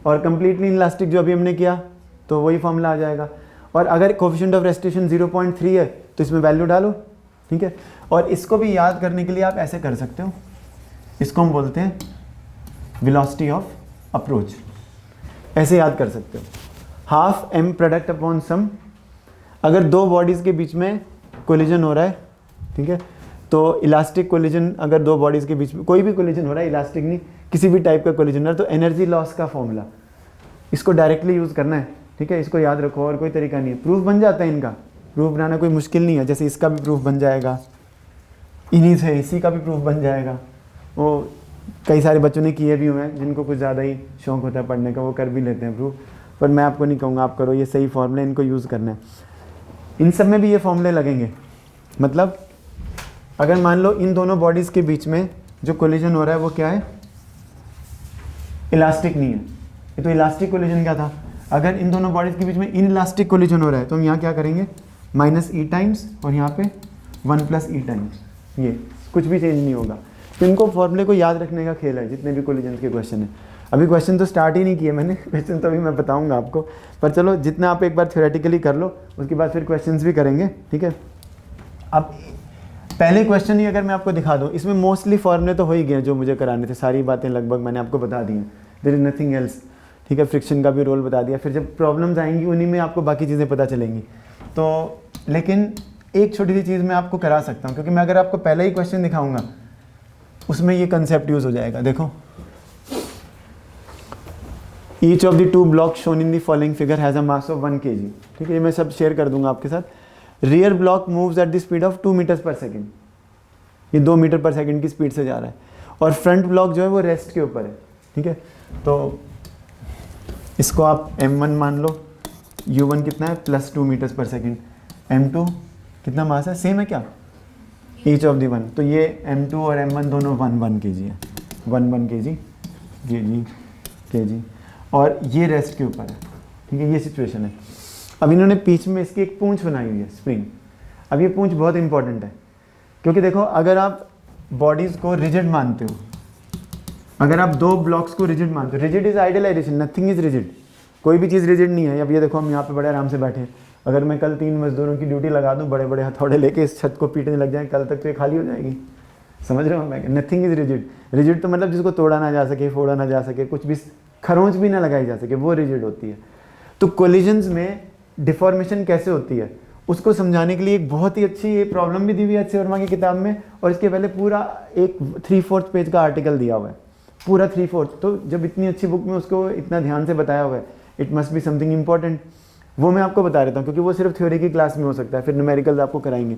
और कंप्लीटली इलास्टिक जो अभी हमने किया तो वही फॉर्मूला आ जाएगा। और अगर कोफिशिएंट ऑफ रेस्टिट्यूशन 0.3 है तो इसमें वैल्यू डालो, ठीक है। और इसको भी याद करने के लिए आप ऐसे कर सकते हो, इसको हम बोलते हैं वेलोसिटी ऑफ अप्रोच, ऐसे याद कर सकते हो। हाफ एम प्रोडक्ट अपॉन सम, अगर दो बॉडीज़ के बीच में कोलिजन हो रहा है, ठीक है, तो इलास्टिक कोलिजन, अगर दो बॉडीज़ के बीच में कोई भी कोलिजन हो रहा है, इलास्टिक नहीं किसी भी टाइप का कोलिजन हो रहा है, तो एनर्जी लॉस का फॉर्मूला इसको डायरेक्टली यूज़ करना है, ठीक है। इसको याद रखो, और कोई तरीका नहीं है। प्रूफ बन जाता है इनका, प्रूफ बनाना कोई मुश्किल नहीं है। जैसे इसका भी प्रूफ बन जाएगा, इन्हीं से इसी का भी प्रूफ बन जाएगा। वो कई सारे बच्चों ने किए भी हुए हैं, जिनको कुछ ज़्यादा ही शौक होता है पढ़ने का, वो कर भी लेते हैं प्रूफ। पर मैं आपको नहीं कहूँगा आप करो, ये सही फॉर्मूले, इनको यूज़ करना है। इन सब में भी ये फॉर्मूले लगेंगे। मतलब अगर मान लो इन दोनों बॉडीज़ के बीच में जो कोलिजन हो रहा है वो क्या है, इलास्टिक नहीं है। ये तो इलास्टिक कोलिजन क्या था, अगर इन दोनों बॉडीज़ के बीच में इन इलास्टिक कोलिजन हो रहा है तो हम यहाँ क्या करेंगे, माइनस ई टाइम्स और यहाँ पे 1 प्लस ई टाइम्स, ये कुछ भी चेंज नहीं होगा। तो इनको फॉर्मूले को याद रखने का खेल है, जितने भी कोलिजन के क्वेश्चन है। अभी क्वेश्चन तो स्टार्ट ही नहीं किए मैंने, क्वेश्चन तो अभी मैं बताऊंगा आपको, पर चलो जितना आप एक बार थ्योरेटिकली कर लो उसके बाद फिर क्वेश्चंस भी करेंगे, ठीक है। अब पहले क्वेश्चन ही अगर मैं आपको दिखा दूँ, इसमें मोस्टली फॉर्मूले तो हो ही गए जो मुझे कराने थे, सारी बातें लगभग मैंने आपको बता दी हैं, देयर इज नथिंग एल्स, ठीक है। फ्रिक्शन का भी रोल बता दिया, फिर जब प्रॉब्लम्स आएंगी उन्हीं में आपको बाकी चीज़ें पता चलेंगी। तो लेकिन एक छोटी सी चीज़ मैं आपको करा सकता हूँ, क्योंकि मैं अगर आपको पहले ही क्वेश्चन दिखाऊंगा उसमें ये कंसेप्ट यूज़ हो जाएगा। देखो, each of the 2 block shown in the following figure has a mass of 1 kg, ठीक है। ये मैं सब शेयर कर दूंगा आपके साथ। Rear block moves at the speed of 2 meters पर सेकेंड, ये 2 मीटर पर सेकेंड की स्पीड से जा रहा है। और फ्रंट ब्लॉक जो है वो रेस्ट के ऊपर है, ठीक है। तो इसको आप m1 मान लो, u1 कितना है प्लस 2 मीटर्स पर सेकेंड, m2 कितना मास है, सेम है क्या, ईच ऑफ दी 1। तो ये m2 और m1 दोनों 1 kg है, 1 kg, और ये रेस्ट के ऊपर है, ठीक है। ये सिचुएशन है। अब इन्होंने बीच में इसकी एक पूंछ बनाई हुई है, स्प्रिंग। अब ये पूंछ बहुत इंपॉर्टेंट है, क्योंकि देखो अगर आप बॉडीज़ को रिजिड मानते हो, अगर आप 2 ब्लॉक्स को रिजिड मानते हो, rigid is idealisation, nothing is rigid, कोई भी चीज़ रिजिड नहीं है। अब ये देखो हम यहाँ पे बड़े आराम से बैठे हैं, अगर मैं कल 3 मजदूरों की ड्यूटी लगा दूँ, बड़े बड़े हथौड़े लेके इस छत को पीटने लग जाए, कल तक तो ये खाली हो जाएगी। समझ रहे हो मैं, नथिंग इज रिजिड। रिजिड तो मतलब जिसको तोड़ा ना जा सके, फोड़ा ना जा सके, कुछ भी खरोंच भी ना लगाई जा सके, वो रिजिड होती है। तो कोलिजन्स में डिफॉर्मेशन कैसे होती है उसको समझाने के लिए एक बहुत ही अच्छी ये प्रॉब्लम भी दी हुई है अच्छे वर्मा की किताब में, और इसके पहले पूरा एक 3/4 पेज का आर्टिकल दिया हुआ है, पूरा 3/4। तो जब इतनी अच्छी बुक में उसको इतना ध्यान से बताया हुआ है, it must be something important. वो मैं आपको बता देता हूँ, क्योंकि वो सिर्फ थ्योरी की क्लास में हो सकता है, फिर न्यूमेरिकल्स आपको कराएंगे।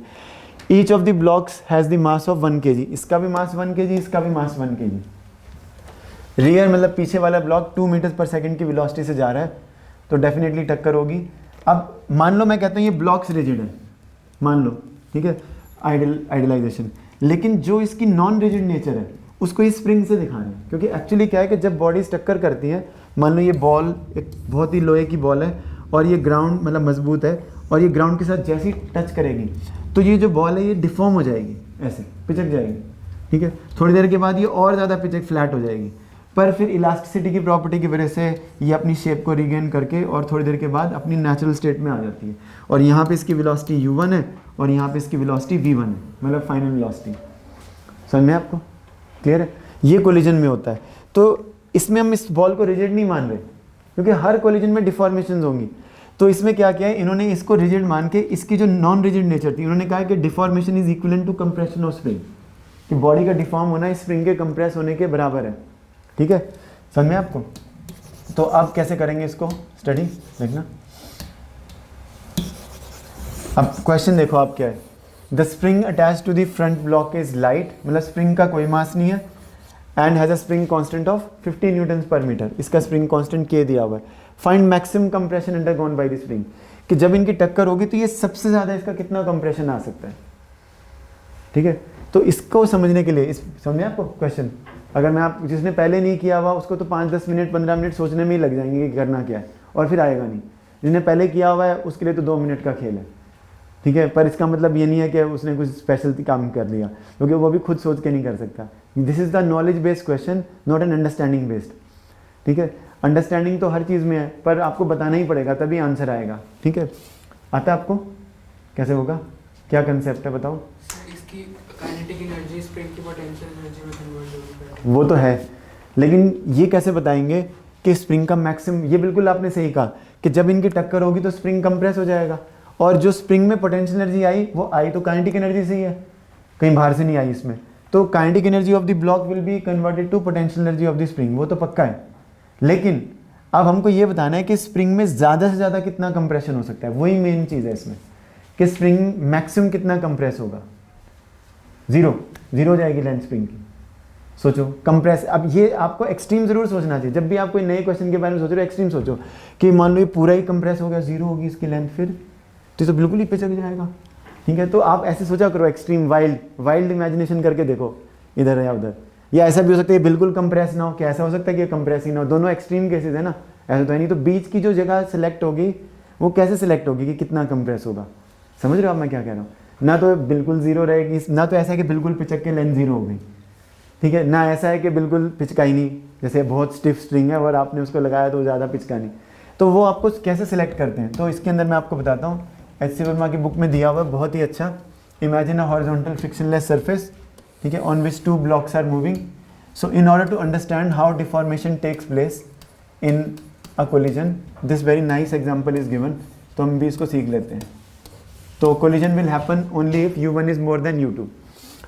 Each of the blocks has the mass of 1 kg, इसका भी मास 1 kg, इसका भी मास 1 kg। रियर मतलब पीछे वाला ब्लॉक 2 मीटर पर सेकेंड की वेलोसिटी से जा रहा है, तो डेफिनेटली टक्कर होगी। अब मान लो मैं कहता हूँ ये ब्लॉक्स रिजिड है, मान लो, ठीक है, आइडियलाइजेशन। लेकिन जो इसकी नॉन रिजिड नेचर है उसको इस स्प्रिंग से दिखा रहे हैं, क्योंकि एक्चुअली क्या है कि जब बॉडीज टक्कर करती हैं, मान लो ये बॉल एक बहुत ही लोहे की बॉल है और ये ग्राउंड मतलब मजबूत है, और ये ग्राउंड के साथ जैसी टच करेगी तो ये जो बॉल है ये डिफॉर्म हो जाएगी, ऐसे पिचक जाएगी, ठीक है। थोड़ी देर के बाद ये और ज़्यादा पिचक फ्लैट हो जाएगी, पर फिर इलास्टिसिटी की प्रॉपर्टी की वजह से ये अपनी शेप को रिगेन करके और थोड़ी देर के बाद अपनी नेचुरल स्टेट में आ जाती है। और यहाँ पे इसकी वेलोसिटी u1 है और यहाँ पे इसकी वेलोसिटी v1 है, मतलब फाइनल वेलोसिटी। समझ में आपको क्लियर है। ये कोलिजन में होता है। तो इसमें हम इस बॉल को रिजिड नहीं मान रहे क्योंकि हर कोलिजन में डिफॉर्मेशन होंगी। तो इसमें क्या किया है इन्होंने, इसको रिजिड मान के इसकी जो नॉन रिजिड नेचर थी उन्होंने कहा कि deformation is equivalent to compression of spring, कि बॉडी का डिफॉर्म होना स्प्रिंग के कंप्रेस होने के बराबर है। ठीक है, समझ में आपको? तो अब कैसे करेंगे इसको स्टडी, देखना। अब क्वेश्चन देखो आप क्या है, the spring attach to the front block is light, मतलब स्प्रिंग का कोई मास नहीं है, and has a spring constant of 50 newton पर मीटर, इसका स्प्रिंग कांस्टेंट के दिया हुआ है। Find maximum compression undergone by the spring, कि जब इनकी टक्कर होगी तो ये सबसे ज़्यादा इसका कितना कंप्रेशन आ सकता है। ठीक है, तो इसको समझने के लिए समझे आपको क्वेश्चन, अगर मैं आप जिसने पहले नहीं किया हुआ उसको तो 5-10 मिनट 15 मिनट सोचने में ही लग जाएंगे कि करना क्या है, और फिर आएगा नहीं। जिसने पहले किया हुआ है उसके लिए तो 2 मिनट का खेल है। ठीक है, पर इसका मतलब ये नहीं है कि उसने कुछ स्पेशल काम कर लिया, क्योंकि वो भी खुद सोच के नहीं कर सकता। This is the knowledge based question, not an understanding based. ठीक है, अंडरस्टैंडिंग तो हर चीज़ में है, पर आपको बताना ही पड़ेगा तभी आंसर आएगा। ठीक है, आता है आपको? कैसे होगा, क्या कंसेप्ट है बताओ? इसकी काइनेटिक एनर्जी स्प्रिंग की पोटेंशियल एनर्जी में कन्वर्ट होगी। वो तो है, लेकिन ये कैसे बताएंगे कि स्प्रिंग का मैक्सिमम, ये बिल्कुल आपने सही कहा कि जब इनकी टक्कर होगी तो स्प्रिंग कंप्रेस हो जाएगा, और जो स्प्रिंग में पोटेंशियल एनर्जी आई वो आई तो काइनेटिक एनर्जी से ही है, कहीं बाहर से नहीं आई इसमें। तो kinetic energy of the block will be converted to potential energy of the spring, वो तो पक्का है। लेकिन अब हमको ये बताना है कि स्प्रिंग में ज़्यादा से ज़्यादा कितना कंप्रेशन हो सकता है, वही मेन चीज़ है इसमें, कि स्प्रिंग मैक्सिमम कितना कंप्रेस होगा। जीरो हो जाएगी लेंथ स्प्रिंग की। सोचो कंप्रेस, अब ये आपको एक्सट्रीम जरूर सोचना चाहिए जब भी आप कोई नए क्वेश्चन के बारे में सोच रहे हो। एक्सट्रीम सोचो कि मान लो ये पूरा ही कंप्रेस हो गया, जीरो होगी इसकी लेंथ, फिर तो बिल्कुल ही पिचक जाएगा। ठीक है, तो आप ऐसे सोचा करो, एक्सट्रीम वाइल्ड इमेजिनेशन करके देखो इधर या उधर। या ऐसा भी हो सकता है बिल्कुल कंप्रेस ना हो, क्या ऐसा हो सकता है कि कंप्रेस ही ना हो, दोनों एक्सट्रीम केसेस है ना, ऐसा तो है नहीं। तो बीच की जो जगह सेलेक्ट होगी वो कैसे सेलेक्ट होगी कि कितना कंप्रेस होगा, समझ रहे हो आप मैं क्या कह रहा हूँ? ना तो बिल्कुल जीरो रहेगी, ना तो ऐसा है कि बिल्कुल पिचक के लेंथ जीरो हो गई। ठीक है, ना ऐसा है कि बिल्कुल पिचका ही नहीं, जैसे बहुत स्टिफ स्ट्रिंग है और आपने उसको लगाया तो ज़्यादा पिचका नहीं। तो वो आपको कैसे सिलेक्ट करते हैं, तो इसके अंदर मैं आपको बताता हूँ। एच.सी. वर्मा की बुक में दिया हुआ है बहुत ही अच्छा। Imagine a horizontal frictionless surface, ठीक है, on which 2 blocks are moving. So in order to understand how deformation takes place in a collision, this very nice example is given. तो हम भी इसको सीख लेते हैं। तो collision will happen only if u1 is more than u2।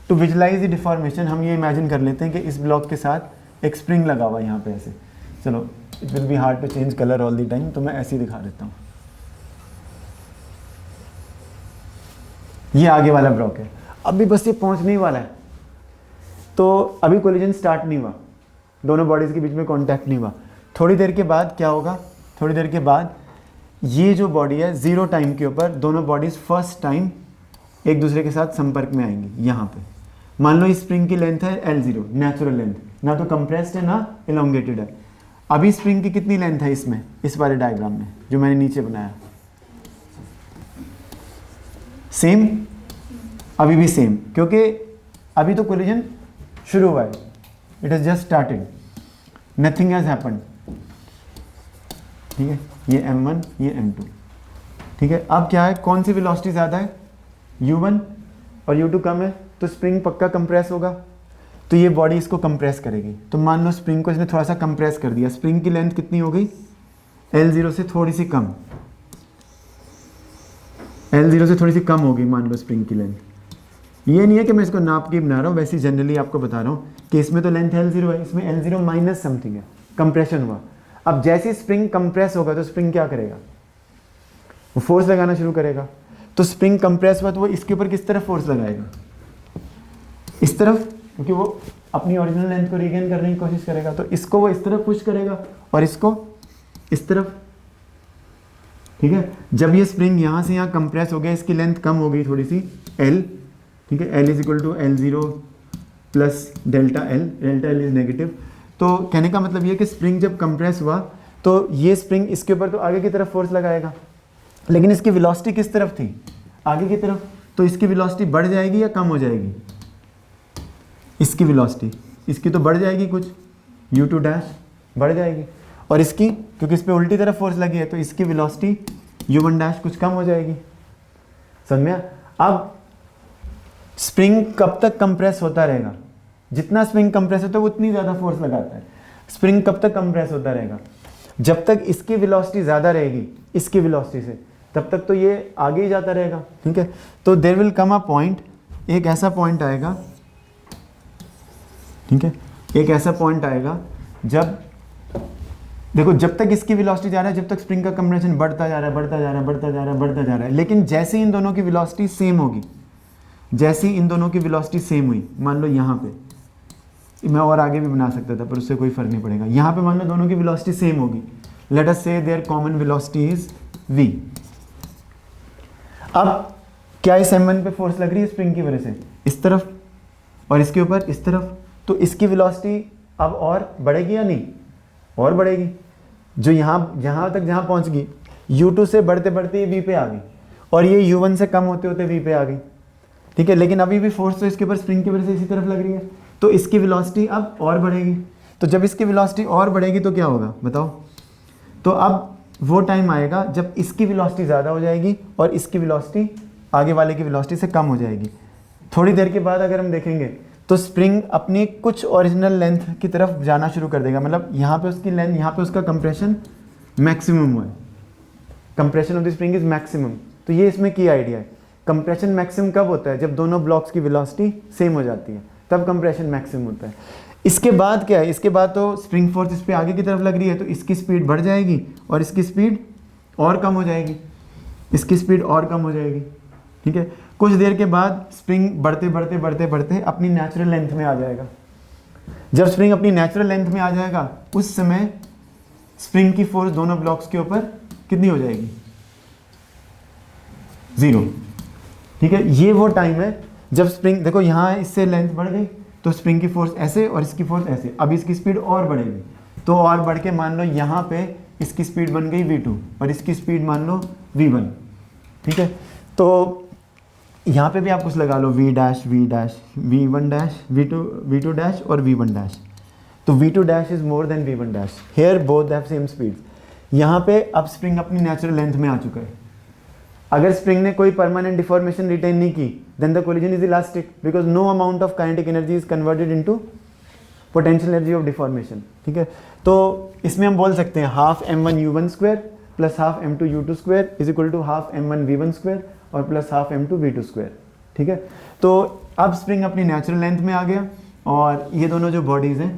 To visualize the deformation हम ये इमेजिन कर लेते हैं कि इस ब्लॉक के साथ एक स्प्रिंग लगा हुआ है यहाँ पे ऐसे। चलो, it will be hard to change colour all the time, तो मैं ऐसे ही दिखा देता हूँ। ये आगे वाला ब्लॉक है, अभी बस ये पहुँचने ही वाला है। तो अभी कोलिजन स्टार्ट नहीं हुआ, दोनों बॉडीज़ के बीच में कॉन्टैक्ट नहीं हुआ। थोड़ी देर के बाद क्या होगा, थोड़ी देर के बाद ये जो बॉडी है जीरो टाइम के ऊपर दोनों बॉडीज़ फर्स्ट टाइम एक दूसरे के साथ संपर्क में आएंगी। यहाँ पे मान लो इस स्प्रिंग की लेंथ है L0, नेचुरल लेंथ, ना तो कंप्रेस्ड है ना एलोंगेटेड है। अभी स्प्रिंग की कितनी लेंथ है इसमें, इस वाले डायग्राम में जो मैंने नीचे बनाया? सेम, अभी भी सेम, क्योंकि अभी तो कोलिजन शुरू हुआ है, it has just started, nothing has happened. ठीक है, ये m1 ये m2। ठीक है, अब क्या है, कौन सी वेलोसिटी ज़्यादा है, u1 और u2 कम है, तो स्प्रिंग पक्का कंप्रेस होगा, तो ये बॉडी इसको कंप्रेस करेगी। तो मान लो स्प्रिंग को इसने थोड़ा सा कंप्रेस कर दिया, स्प्रिंग की लेंथ कितनी हो गई, L0 से थोड़ी सी कम, L0 से थोड़ी सी कम होगी मान लो स्प्रिंग की लेंथ। ये नहीं है कि मैं इसको नाप के बना रहा हूँ, वैसे ही जनरली आपको बता रहा हूँ कि इसमें तो लेंथ L0 है, इसमें L0 माइनस समथिंग है, कंप्रेशन हुआ। अब जैसे स्प्रिंग कंप्रेस होगा तो स्प्रिंग क्या करेगा, वो फोर्स लगाना शुरू करेगा। तो स्प्रिंग कंप्रेस हुआ तो वो इसके ऊपर किस तरफ फोर्स लगाएगा, इस तरफ, क्योंकि वो अपनी ओरिजिनल लेंथ को रीगेन करने की कोशिश करेगा। तो इसको वो इस तरफ पुश करेगा और इसको इस तरफ। ठीक है, जब ये स्प्रिंग यहाँ से यहाँ कंप्रेस हो गया, इसकी लेंथ कम हो गई थोड़ी सी L, ठीक है, L is equal to L0 plus delta L, delta L is negative. तो कहने का मतलब ये कि स्प्रिंग जब कंप्रेस हुआ तो ये स्प्रिंग इसके ऊपर तो आगे की तरफ फोर्स लगाएगा, लेकिन इसकी वेलोसिटी किस तरफ थी, आगे की तरफ। तो इसकी वेलोसिटी बढ़ जाएगी या कम हो जाएगी, इसकी वेलोसिटी, इसकी तो बढ़ जाएगी कुछ, u2 डैश बढ़ जाएगी, और इसकी, क्योंकि इस पर उल्टी तरफ फोर्स लगी है तो इसकी वेलोसिटी u1 डैश कुछ कम हो जाएगी। समझ में? अब स्प्रिंग कब तक कंप्रेस होता रहेगा, जितना स्प्रिंग कंप्रेस होता है वो उतनी ज़्यादा फोर्स लगाता है। स्प्रिंग कब तक कंप्रेस होता रहेगा? जब तक इसकी वेलोसिटी ज़्यादा रहेगी इसकी वेलोसिटी से, तब तक तो ये आगे ही जाता रहेगा, ठीक है। तो there will come a point, एक ऐसा पॉइंट आएगा, ठीक है, एक ऐसा पॉइंट आएगा जब देखो जब तक इसकी वेलोसिटी जा रहा है, जब तक स्प्रिंग का कंप्रेशन बढ़ता जा रहा है, बढ़ता जा रहा है, बढ़ता जा रहा है, बढ़ता जा रहा है, लेकिन जैसे ही इन दोनों की वेलोसिटी सेम होगी, जैसे ही इन दोनों की वेलोसिटी सेम हुई, मान लो यहाँ पे, मैं और आगे भी बना सकता था पर उससे कोई फर्क नहीं पड़ेगा, यहाँ पे मान लो दोनों की वेलोसिटी सेम होगी, लेट अस से their common velocity is v। अब क्या इस m1 पे फोर्स लग रही है स्प्रिंग की वजह से इस तरफ और इसके ऊपर इस तरफ, तो इसकी वेलोसिटी अब और बढ़ेगी या नहीं? और बढ़ेगी। जो यहाँ तक जहाँ पहुँच गई, u2 से बढ़ते बढ़ते ये v पे आ गई और ये u1 से कम होते होते v पे आ गई, ठीक है। लेकिन अभी भी फोर्स तो इसके ऊपर स्प्रिंग की वजह से इसी तरफ लग रही है, तो इसकी वेलोसिटी अब और बढ़ेगी। तो जब इसकी वेलोसिटी और बढ़ेगी तो क्या होगा बताओ? तो अब वो टाइम आएगा जब इसकी वेलोसिटी ज़्यादा हो जाएगी और इसकी वेलोसिटी आगे वाले की वेलोसिटी से कम हो जाएगी। थोड़ी देर के बाद अगर हम देखेंगे तो स्प्रिंग अपनी कुछ ओरिजिनल लेंथ की तरफ जाना शुरू कर देगा, मतलब यहाँ पे उसकी लेंथ, यहाँ पे उसका कंप्रेशन मैक्सिमम हुआ है, compression of the spring is maximum. तो ये इसमें की आइडिया है। कंप्रेशन मैक्सिमम कब होता है? जब दोनों ब्लॉक्स की वेलोसिटी सेम हो जाती है, तब कंप्रेशन मैक्सिमम होता है। इसके बाद क्या है? इसके बाद तो स्प्रिंग फोर्स इस पर आगे की तरफ लग रही है, तो इसकी स्पीड बढ़ जाएगी और इसकी स्पीड और कम हो जाएगी, इसकी स्पीड और कम हो जाएगी, ठीक है। कुछ देर के बाद स्प्रिंग बढ़ते बढ़ते बढ़ते बढ़ते अपनी नेचुरल लेंथ में आ जाएगा। जब स्प्रिंग अपनी नेचुरल लेंथ में आ जाएगा उस समय स्प्रिंग की फोर्स दोनों ब्लॉक्स के ऊपर कितनी हो जाएगी? 0, ठीक है। ये वो टाइम है जब स्प्रिंग, देखो यहाँ इससे लेंथ बढ़ गई तो स्प्रिंग की फोर्स ऐसे और इसकी फोर्स ऐसे, अब इसकी स्पीड और बढ़ेगी, तो और बढ़ के मान लो यहाँ पे इसकी स्पीड बन गई v2 और इसकी स्पीड मान लो v1, ठीक है। तो यहाँ पे भी आप कुछ लगा लो v dash v dash v1 dash v2 dash और v1 डैश, तो v2 dash is more than v1 dash, here both have same speed. यहाँ पे अब स्प्रिंग अपनी नेचुरल लेंथ में आ चुका है। अगर स्प्रिंग ने कोई परमानेंट डिफॉर्मेशन रिटेन नहीं की, then the collision is elastic because no amount of kinetic energy is converted into potential energy of deformation, ठीक है। तो इसमें हम बोल सकते हैं half m1 u1 square plus half m2 u2 square is equal to half m1 v1 square और plus half m2 v2 square, ठीक है। तो अब स्प्रिंग अपनी नेचुरल लेंथ में आ गया और ये दोनों जो बॉडीज़ हैं,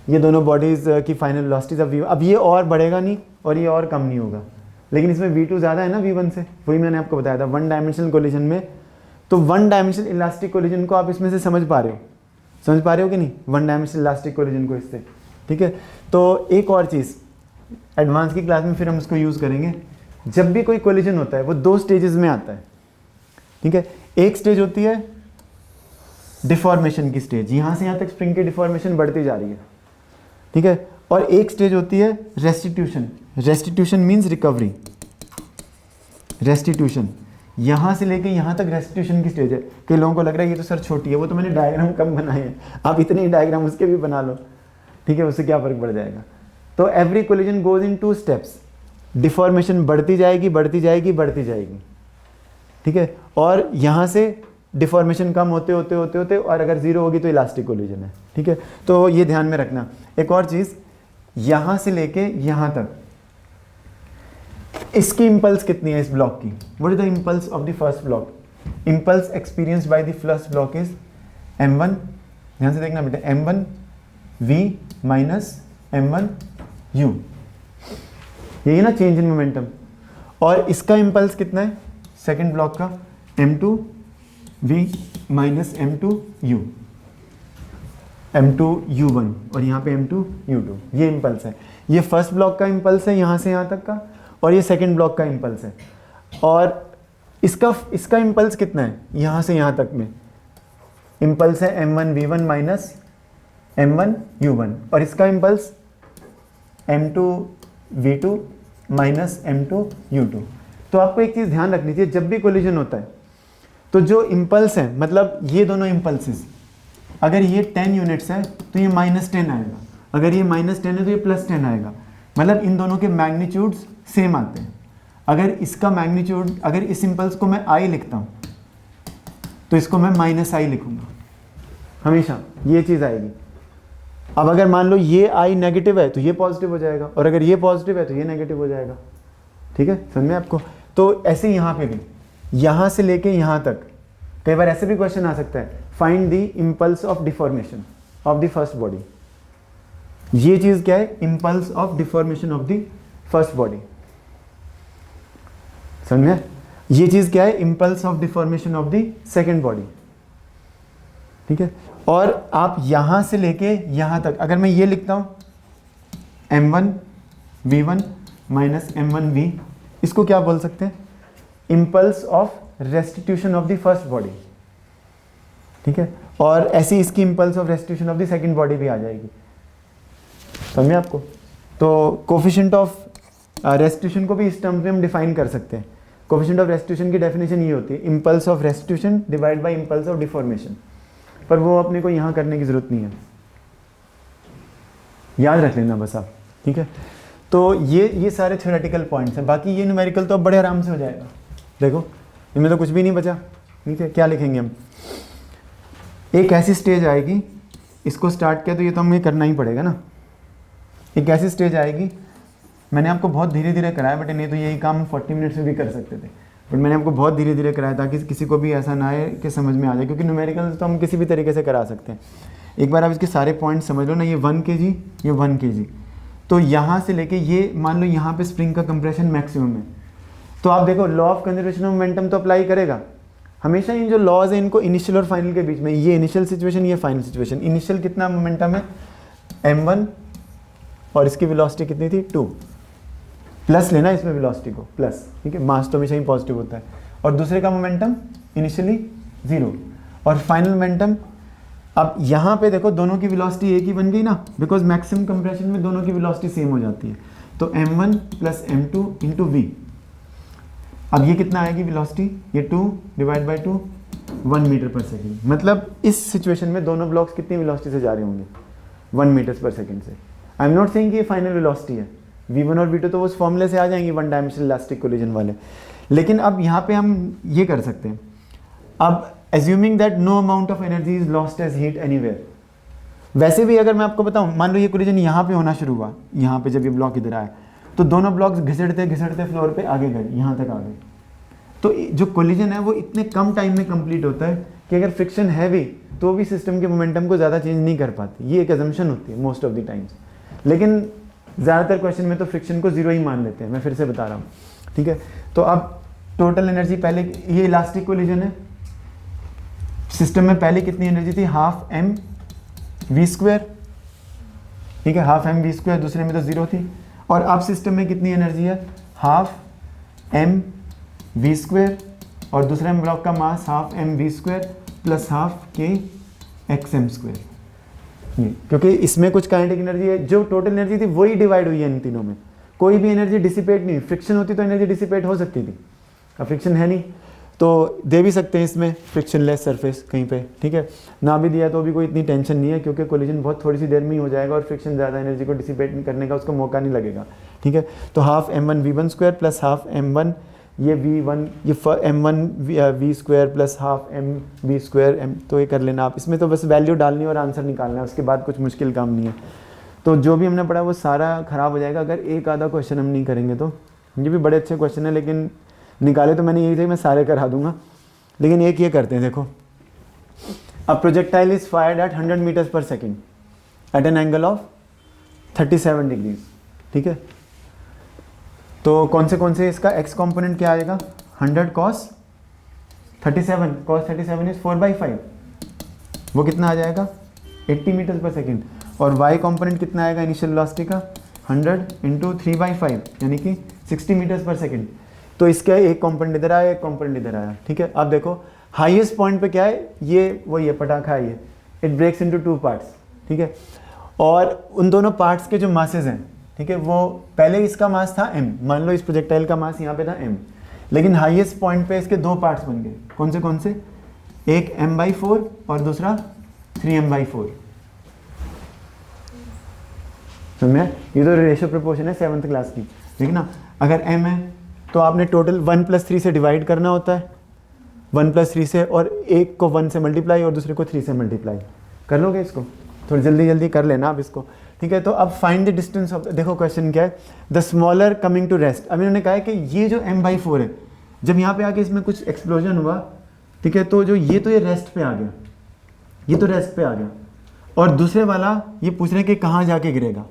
ये दोनों बॉडीज़ की फाइनल वेलोसिटीज अब ये और बढ़ेगा नहीं और ये और कम नहीं होगा, लेकिन इसमें v2 ज़्यादा है ना v1 से, वही मैंने आपको बताया था वन डायमेंशनल कोलिजन में। तो वन डायमेंशनल इलास्टिक कोलिजन को आप इसमें से समझ पा रहे हो कि नहीं? वन डायमेंशनल इलास्टिक कोलिजन को इससे, ठीक है। तो एक और चीज़ एडवांस की क्लास में फिर हम उसको यूज़ करेंगे। जब भी कोई कोलिजन होता है वो 2 स्टेजेस में आता है, ठीक है। एक स्टेज होती है डिफॉर्मेशन की स्टेज, यहाँ से यहाँ तक स्प्रिंग की डिफॉर्मेशन बढ़ती जा रही है, ठीक है। और एक स्टेज होती है restitution. Restitution means recovery. Restitution यहाँ से लेके यहाँ तक रेस्टिट्यूशन की स्टेज है। कई लोगों को लग रहा है ये तो सर छोटी है, वो तो मैंने डायग्राम कम बनाए हैं, आप इतने ही डायग्राम उसके भी बना लो, ठीक है, उससे क्या फ़र्क पड़ जाएगा। तो every collision goes in 2 steps, deformation बढ़ती जाएगी बढ़ती जाएगी बढ़ती जाएगी, ठीक है। और यहाँ से डिफॉर्मेशन कम होते होते होते होते और अगर 0 होगी तो इलास्टिक कोलिजन है, ठीक है। तो ये ध्यान में रखना। एक और चीज़, यहाँ से लेके यहाँ तक इसकी इम्पल्स कितनी है इस ब्लॉक की? What is the impulse of the first block? Impulse experienced by the first block is m1, ध्यान से देखना बेटा, m1 v minus m1 u, यही ना चेंज इन मोमेंटम। और इसका इम्पल्स कितना है सेकेंड ब्लॉक का? m2 v minus m2 u, m2 u1 और यहाँ पे m2 u2, ये इम्पल्स है। ये फर्स्ट ब्लॉक का इम्पल्स है यहाँ से यहाँ तक का, और ये सेकेंड ब्लॉक का इम्पल्स है। और इसका इम्पल्स कितना है यहाँ से यहाँ तक में? इम्पल्स है m1 v1 minus m1 u1, और इसका impulse m2 v2 minus m2 u2। तो आपको एक चीज़ ध्यान रखनी चाहिए, जब भी कोलिजन होता है तो जो इम्पल्स है, मतलब ये दोनों इम्पल्सेस, अगर ये 10 यूनिट्स है तो ये -10 आएगा, अगर ये -10 है तो ये +10 आएगा, मतलब इन दोनों के मैग्नीट्यूड्स सेम आते हैं। अगर इसका मैग्नीट्यूड, अगर इस इम्पल्स को मैं i लिखता हूँ तो इसको मैं -i लिखूँगा, हमेशा ये चीज़ आएगी। अब अगर मान लो ये आई नेगेटिव है तो ये पॉजिटिव हो जाएगा, और अगर ये पॉजिटिव है तो ये नेगेटिव हो जाएगा। ठीक है, समझ में आपको? तो ऐसे ही यहाँ पे भी, यहाँ से लेके यहाँ तक कई बार ऐसे भी क्वेश्चन आ सकता है, find the impulse of deformation of the first body. ये चीज़ क्या है? Impulse of deformation of the first body. समझ में? ये चीज़ क्या है? Impulse of deformation of the second body. ठीक है, और आप यहाँ से लेके यहाँ तक अगर मैं ये लिखता हूँ m1 v1 minus m1 v, इसको क्या बोल सकते हैं? Impulse of restitution of the first body. ठीक है, और ऐसी इसकी impulse of restitution of the second body भी आ जाएगी। समझे आपको? तो कोफिशिएंट ऑफ रेस्टिट्यूशन को भी इस टर्म में हम डिफाइन कर सकते हैं। कोफिशिएंट ऑफ रेस्टिट्यूशन की डेफिनेशन ये होती है, impulse of restitution divide by impulse of deformation. पर वो अपने को यहाँ करने की ज़रूरत नहीं है, याद रख लेना बस आप। ठीक है, तो ये सारे थ्योरेटिकल पॉइंट्स हैं, बाकी ये न्यूमेरिकल तो अब बड़े आराम से हो जाएगा। देखो इनमें तो कुछ भी नहीं बचा। ठीक है, क्या लिखेंगे हम? एक ऐसी स्टेज आएगी, इसको स्टार्ट किया तो ये तो हमें करना ही पड़ेगा ना। एक ऐसी स्टेज आएगी, मैंने आपको बहुत धीरे धीरे कराया, बट नहीं तो यही काम 40 मिनट्स में भी कर सकते थे, बट मैंने आपको बहुत धीरे धीरे कराया ताकि किसी को भी ऐसा ना आए कि समझ में आ जाए, क्योंकि न्यूमेरिकल तो हम किसी भी तरीके से करा सकते हैं। एक बार आप इसके सारे पॉइंट्स समझ लो ना, ये 1 kg, ये 1 kg, तो यहाँ से लेके ये मान लो यहाँ पे स्प्रिंग का कंप्रेशन मैक्सिमम है, तो आप देखो law of conservation of momentum तो अप्लाई करेगा हमेशा। इन जो लॉज है इनको इनिशियल और फाइनल के बीच में, ये इनिशियल सिचुएशन, ये फाइनल सिचुएशन। इनिशियल कितना मोमेंटम है? m1, और इसकी वेलोसिटी कितनी थी? 2, प्लस लेना इसमें वेलोसिटी को, प्लस। ठीक है, मास तो हमेशा ही पॉजिटिव होता है। और दूसरे का मोमेंटम इनिशियली 0 और फाइनल मोमेंटम। अब यहाँ पे देखो दोनों की वेलोसिटी एक ही बन गई ना, बिकॉज मैक्सिमम कंप्रेशन में दोनों की वेलोसिटी सेम हो जाती है। तो m1 plus m2 into v। अब ये कितना आएगी वेलोसिटी? ये 2 डिवाइड बाई 2, 1 मीटर पर सेकेंड। मतलब इस सिचुएशन में दोनों ब्लॉक्स कितनी वेलोसिटी से जा रहे होंगे? 1 मीटर पर सेकेंड से। आई एम नॉट सेइंग कि ये फाइनल वेलोसिटी है। v1 और v2 तो उस फॉर्मूले से आ जाएंगे, वन डायमेंशनल इलास्टिक कोलिजन वाले। लेकिन अब यहाँ पे हम ये कर सकते हैं, अब assuming that no amount of energy is lost as heat anywhere. वैसे भी अगर मैं आपको बताऊँ, मान लो ये कोलिजन यहाँ पे होना शुरू हुआ, यहाँ पे जब ये ब्लॉक इधर आया तो दोनों ब्लॉक्स घिसड़ते घिसड़ते फ्लोर पे आगे गए, यहाँ तक आ गए। तो जो कोलिजन है वो इतने कम टाइम में कंप्लीट होता है कि अगर फ्रिक्शन है भी तो भी सिस्टम के मोमेंटम को ज़्यादा चेंज नहीं कर पाती। ये एक एजम्पशन होती है मोस्ट ऑफ द टाइम्स, लेकिन ज़्यादातर क्वेश्चन में तो फ्रिक्शन को 0 ही मान लेते हैं। मैं फिर से बता रहा हूँ। ठीक है, तो अब टोटल एनर्जी पहले, ये इलास्टिक कोलिजन है, सिस्टम में पहले कितनी एनर्जी थी? Half m v²। ठीक है, हाफ m v², दूसरे में तो 0 थी। और अब सिस्टम में कितनी एनर्जी है? हाफ m v², और दूसरे ब्लॉक का mass half m v² plus half k xm²। क्योंकि इसमें कुछ काइनेटिक एनर्जी है, जो टोटल एनर्जी थी वही डिवाइड हुई है इन तीनों में। कोई भी एनर्जी डिसिपेट नहीं, फ्रिक्शन होती तो एनर्जी डिसिपेट हो सकती थी, अब फ्रिक्शन है नहीं तो दे भी सकते हैं इसमें फ्रिक्शनलेस सरफेस कहीं पे। ठीक है, ना भी दिया तो भी कोई इतनी टेंशन नहीं है, क्योंकि कोलिजन बहुत थोड़ी सी देर में ही हो जाएगा और फ्रिक्शन ज़्यादा एनर्जी को डिसिपेट करने का उसको मौका नहीं लगेगा। ठीक है, तो half m1 v1² plus half m1 ये v1 ये m1 v² plus half m v², तो ये कर लेना आप। इसमें तो बस वैल्यू डालनी और आंसर निकालना है, उसके बाद कुछ मुश्किल काम नहीं है। तो जो भी हमने पढ़ा वो सारा ख़राब हो जाएगा अगर एक आधा क्वेश्चन हम नहीं करेंगे। तो ये भी बड़े अच्छे क्वेश्चन है, लेकिन निकाले तो मैंने यही थे मैं सारे करा दूंगा, लेकिन एक ये करते हैं। देखो, a projectile is fired at 100 meters पर second at an angle of 37 degrees. ठीक है, तो कौन से इसका x कंपोनेंट क्या आएगा? 100 cos 37, cos 37 इज 4/5, वो कितना आ जाएगा? 80 मीटर्स पर सेकेंड। और y कंपोनेंट कितना आएगा इनिशियल वेलोसिटी का? 100 इंटू 3/5 यानी कि 60 मीटर्स पर सेकेंड। तो इसका एक कंपोनेंट इधर आया, एक कंपोनेंट इधर आया। ठीक है, अब देखो हाईएस्ट पॉइंट पे क्या है? ये वही है, पटाखा है ये, इट ब्रेक्स इनटू 2 पार्ट्स। ठीक है, और उन दोनों पार्ट्स के जो मासेस हैं, ठीक है, वो पहले इसका मास था m, मान लो इस प्रोजेक्टाइल का मास यहाँ पे था m, लेकिन हाईएस्ट पॉइंट पे इसके 2 पार्ट्स बन गए। कौन से? एक m/4 और दूसरा 3m/4। समझ में? ये तो रेशियो प्रोपोर्शन है 7th क्लास की। ठीक ना, अगर m है तो आपने टोटल 1 + 3 से डिवाइड करना होता है, 1 + 3 से, और एक को 1 से मल्टीप्लाई और दूसरे को 3 से मल्टीप्लाई। कर लोगे इसको, थोड़ी जल्दी जल्दी कर लेना आप इसको, ठीक है। तो अब फाइंड द डिस्टेंस ऑफ, देखो क्वेश्चन क्या है, the smaller coming to rest. अब इन्होंने कहा है कि ये जो m/4 है, जब यहाँ पे आके इसमें कुछ एक्सप्लोजन हुआ, ठीक है, तो जो ये रेस्ट पे आ गया, ये तो रेस्ट पे आ गया, और दूसरे वाला ये पूछ रहे हैं कि कहाँ जाके गिरेगा,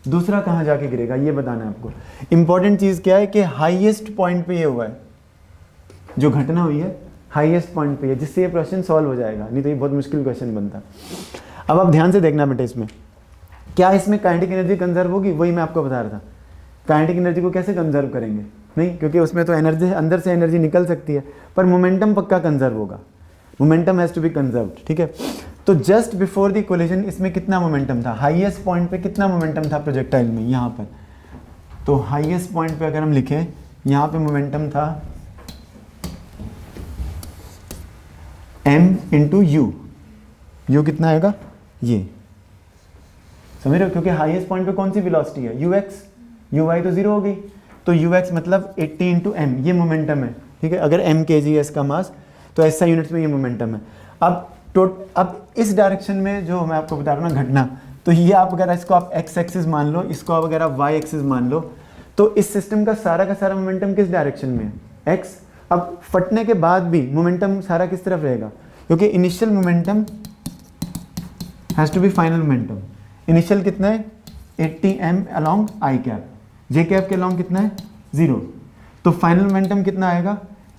दूसरा कहाँ जाके गिरेगा, ये बताना है आपको। इंपॉर्टेंट चीज़ क्या है कि हाईएस्ट पॉइंट पे ये हुआ है, जो घटना हुई है हाईएस्ट पॉइंट पे है, जिससे ये क्वेश्चन सॉल्व हो जाएगा, नहीं तो ये बहुत मुश्किल क्वेश्चन बनता। अब आप ध्यान से देखना बेटे, इसमें क्या इसमें काइनेटिक एनर्जी कंजर्व होगी, वही मैं आपको बता रहा था। काइनेटिक एनर्जी को कैसे कंजर्व करेंगे, नहीं, क्योंकि उसमें तो एनर्जी अंदर से एनर्जी निकल सकती है, पर मोमेंटम पक्का कंजर्व होगा, momentum has to be conserved, ठीक है। तो जस्ट बिफोर द कोलिजन इसमें कितना मोमेंटम था, हाईएस्ट पॉइंट पे कितना मोमेंटम था प्रोजेक्टाइल में यहाँ पर, तो हाईएस्ट पॉइंट पे अगर हम लिखें, यहाँ पे मोमेंटम था m इंटू यू कितना आएगा, ये समझ रहे हो, क्योंकि हाईएस्ट पॉइंट पे कौन सी वेलोसिटी है, ux, uy तो जीरो हो गई, तो ux मतलब 80 इंटू एम, ये मोमेंटम है, ठीक है। अगर m kg है इसका मास, तो ऐसा यूनिट्स में ये मोमेंटम है। अब इस डायरेक्शन में जो मैं आपको बता रहा हूँ ना घटना, तो ये आप अगर इसको आप x एक्सिस मान लो, इसको आप अगर आप y एक्सिस मान लो, तो इस सिस्टम का सारा मोमेंटम किस डायरेक्शन में है, x। अब फटने के बाद भी मोमेंटम सारा किस तरफ रहेगा, क्योंकि initial momentum has to be final momentum. Initial कितना है 80 m along i cap, j cap के अलॉन्ग कितना है 0, तो फाइनल मोमेंटम कितना आएगा,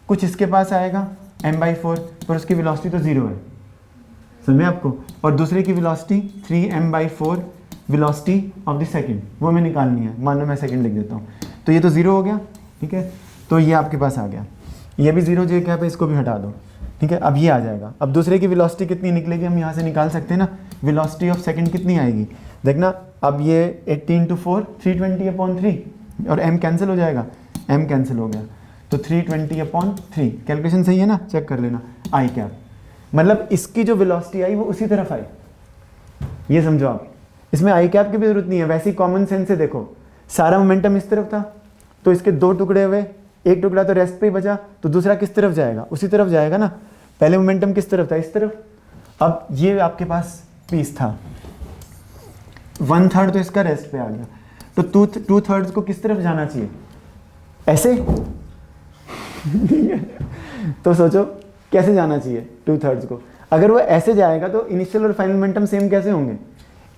कुछ इसके पास आएगा m/4, पर उसकी वेलोसिटी तो 0 है, समझे आपको, और दूसरे की velocity 3m/4 velocity of the second, वो हमें निकालनी है, मान लो मैं सेकंड लिख देता हूँ, तो ये तो 0 हो गया, ठीक है, तो ये आपके पास आ गया, ये भी 0 जे कैप है, इसको भी हटा दो, ठीक है। अब ये आ जाएगा, अब दूसरे की वेलोसिटी कितनी निकलेगी हम यहाँ से निकाल सकते हैं ना, वेलोसिटी ऑफ सेकंड कितनी आएगी, देखना, अब ये 80 इंटू 4 320/3, और m कैंसिल हो जाएगा, m कैंसिल हो गया, तो 320/3, कैलकुलेशन सही है ना, चेक कर लेना, आई कैप, मतलब इसकी जो वेलोसिटी आई वो उसी तरफ आई, ये समझो आप, इसमें आई कैप की भी जरूरत नहीं है, वैसे ही कॉमन सेंस से देखो, सारा मोमेंटम इस तरफ था, तो इसके दो टुकड़े हुए, एक टुकड़ा तो रेस्ट पे ही बचा, तो दूसरा किस तरफ जाएगा, उसी तरफ जाएगा ना, पहले मोमेंटम किस तरफ था, इस तरफ। अब ये आपके पास पीस था, 1/3 तो इसका रेस्ट पे आ गया, तो 2/3 को किस तरफ जाना चाहिए, ऐसे तो सोचो कैसे जाना चाहिए 2/3 को, अगर वो ऐसे जाएगा तो इनिशियल और फाइनल मोमेंटम सेम कैसे होंगे,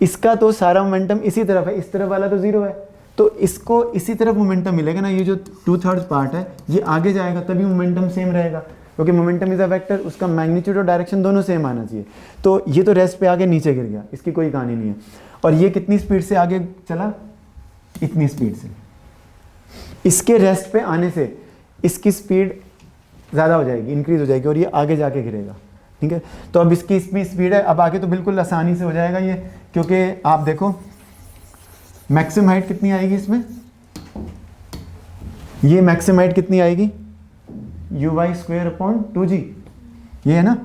इसका तो सारा मोमेंटम इसी तरफ है, इस तरफ वाला तो 0 है, तो इसको इसी तरफ मोमेंटम मिलेगा ना, ये जो 2/3 पार्ट है ये आगे जाएगा तभी मोमेंटम सेम रहेगा, क्योंकि मोमेंटम इज अ वेक्टर, उसका मैग्नीट्यूड और डायरेक्शन दोनों सेम आना चाहिए। तो ये तो रेस्ट पे आगे नीचे गिर गया, इसकी कोई कहानी नहीं है, और ये कितनी स्पीड से आगे चला, इतनी स्पीड से, इसके रेस्ट पे आने से इसकी स्पीड ज़्यादा हो जाएगी, इंक्रीज हो जाएगी, और ये आगे जाके गिरेगा, ठीक है। तो अब इसकी स्पीड है, अब आगे तो बिल्कुल आसानी से हो जाएगा ये, क्योंकि आप देखो मैक्सिमम हाइट कितनी आएगी इसमें, ये मैक्सिमम हाइट कितनी आएगी, uy²/2g, ये है ना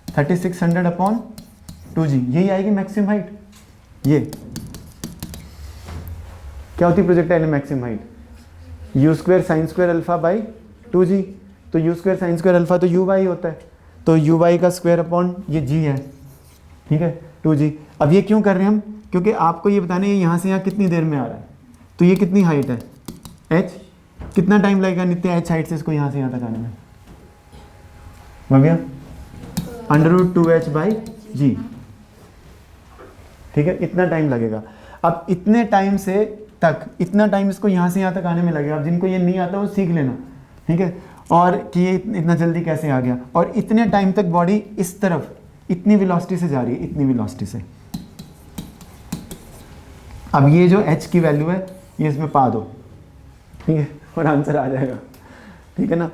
3600/2g, यही आएगी मैक्सिमम हाइट। ये क्या होती है projectile maximum height, u² sin²α/2g, तो u² sin²α तो uy होता है, तो uy का स्क्वायर/ ये g है, ठीक है 2g। अब ये क्यों कर रहे हैं हम, क्योंकि आपको ये बताने हैं यहाँ से यहाँ कितनी देर में आ रहा है, तो ये कितनी हाइट है h, कितना टाइम लगेगा नित्य h हाइट से इसको यहाँ से यहाँ तक आने में, भैया √2h/g, ठीक है, इतना टाइम लगेगा। अब इतने टाइम से तक, इतना टाइम इसको यहाँ से यहाँ तक आने में लगेगा, अब जिनको ये नहीं आता वो सीख लेना, ठीक है, और कि ये इतना जल्दी कैसे आ गया, और इतने टाइम तक बॉडी इस तरफ इतनी वेलोसिटी से जा रही है, इतनी वेलोसिटी से। अब ये जो h की वैल्यू है ये इसमें पा दो, ठीक है, और आंसर आ जाएगा, ठीक है ना।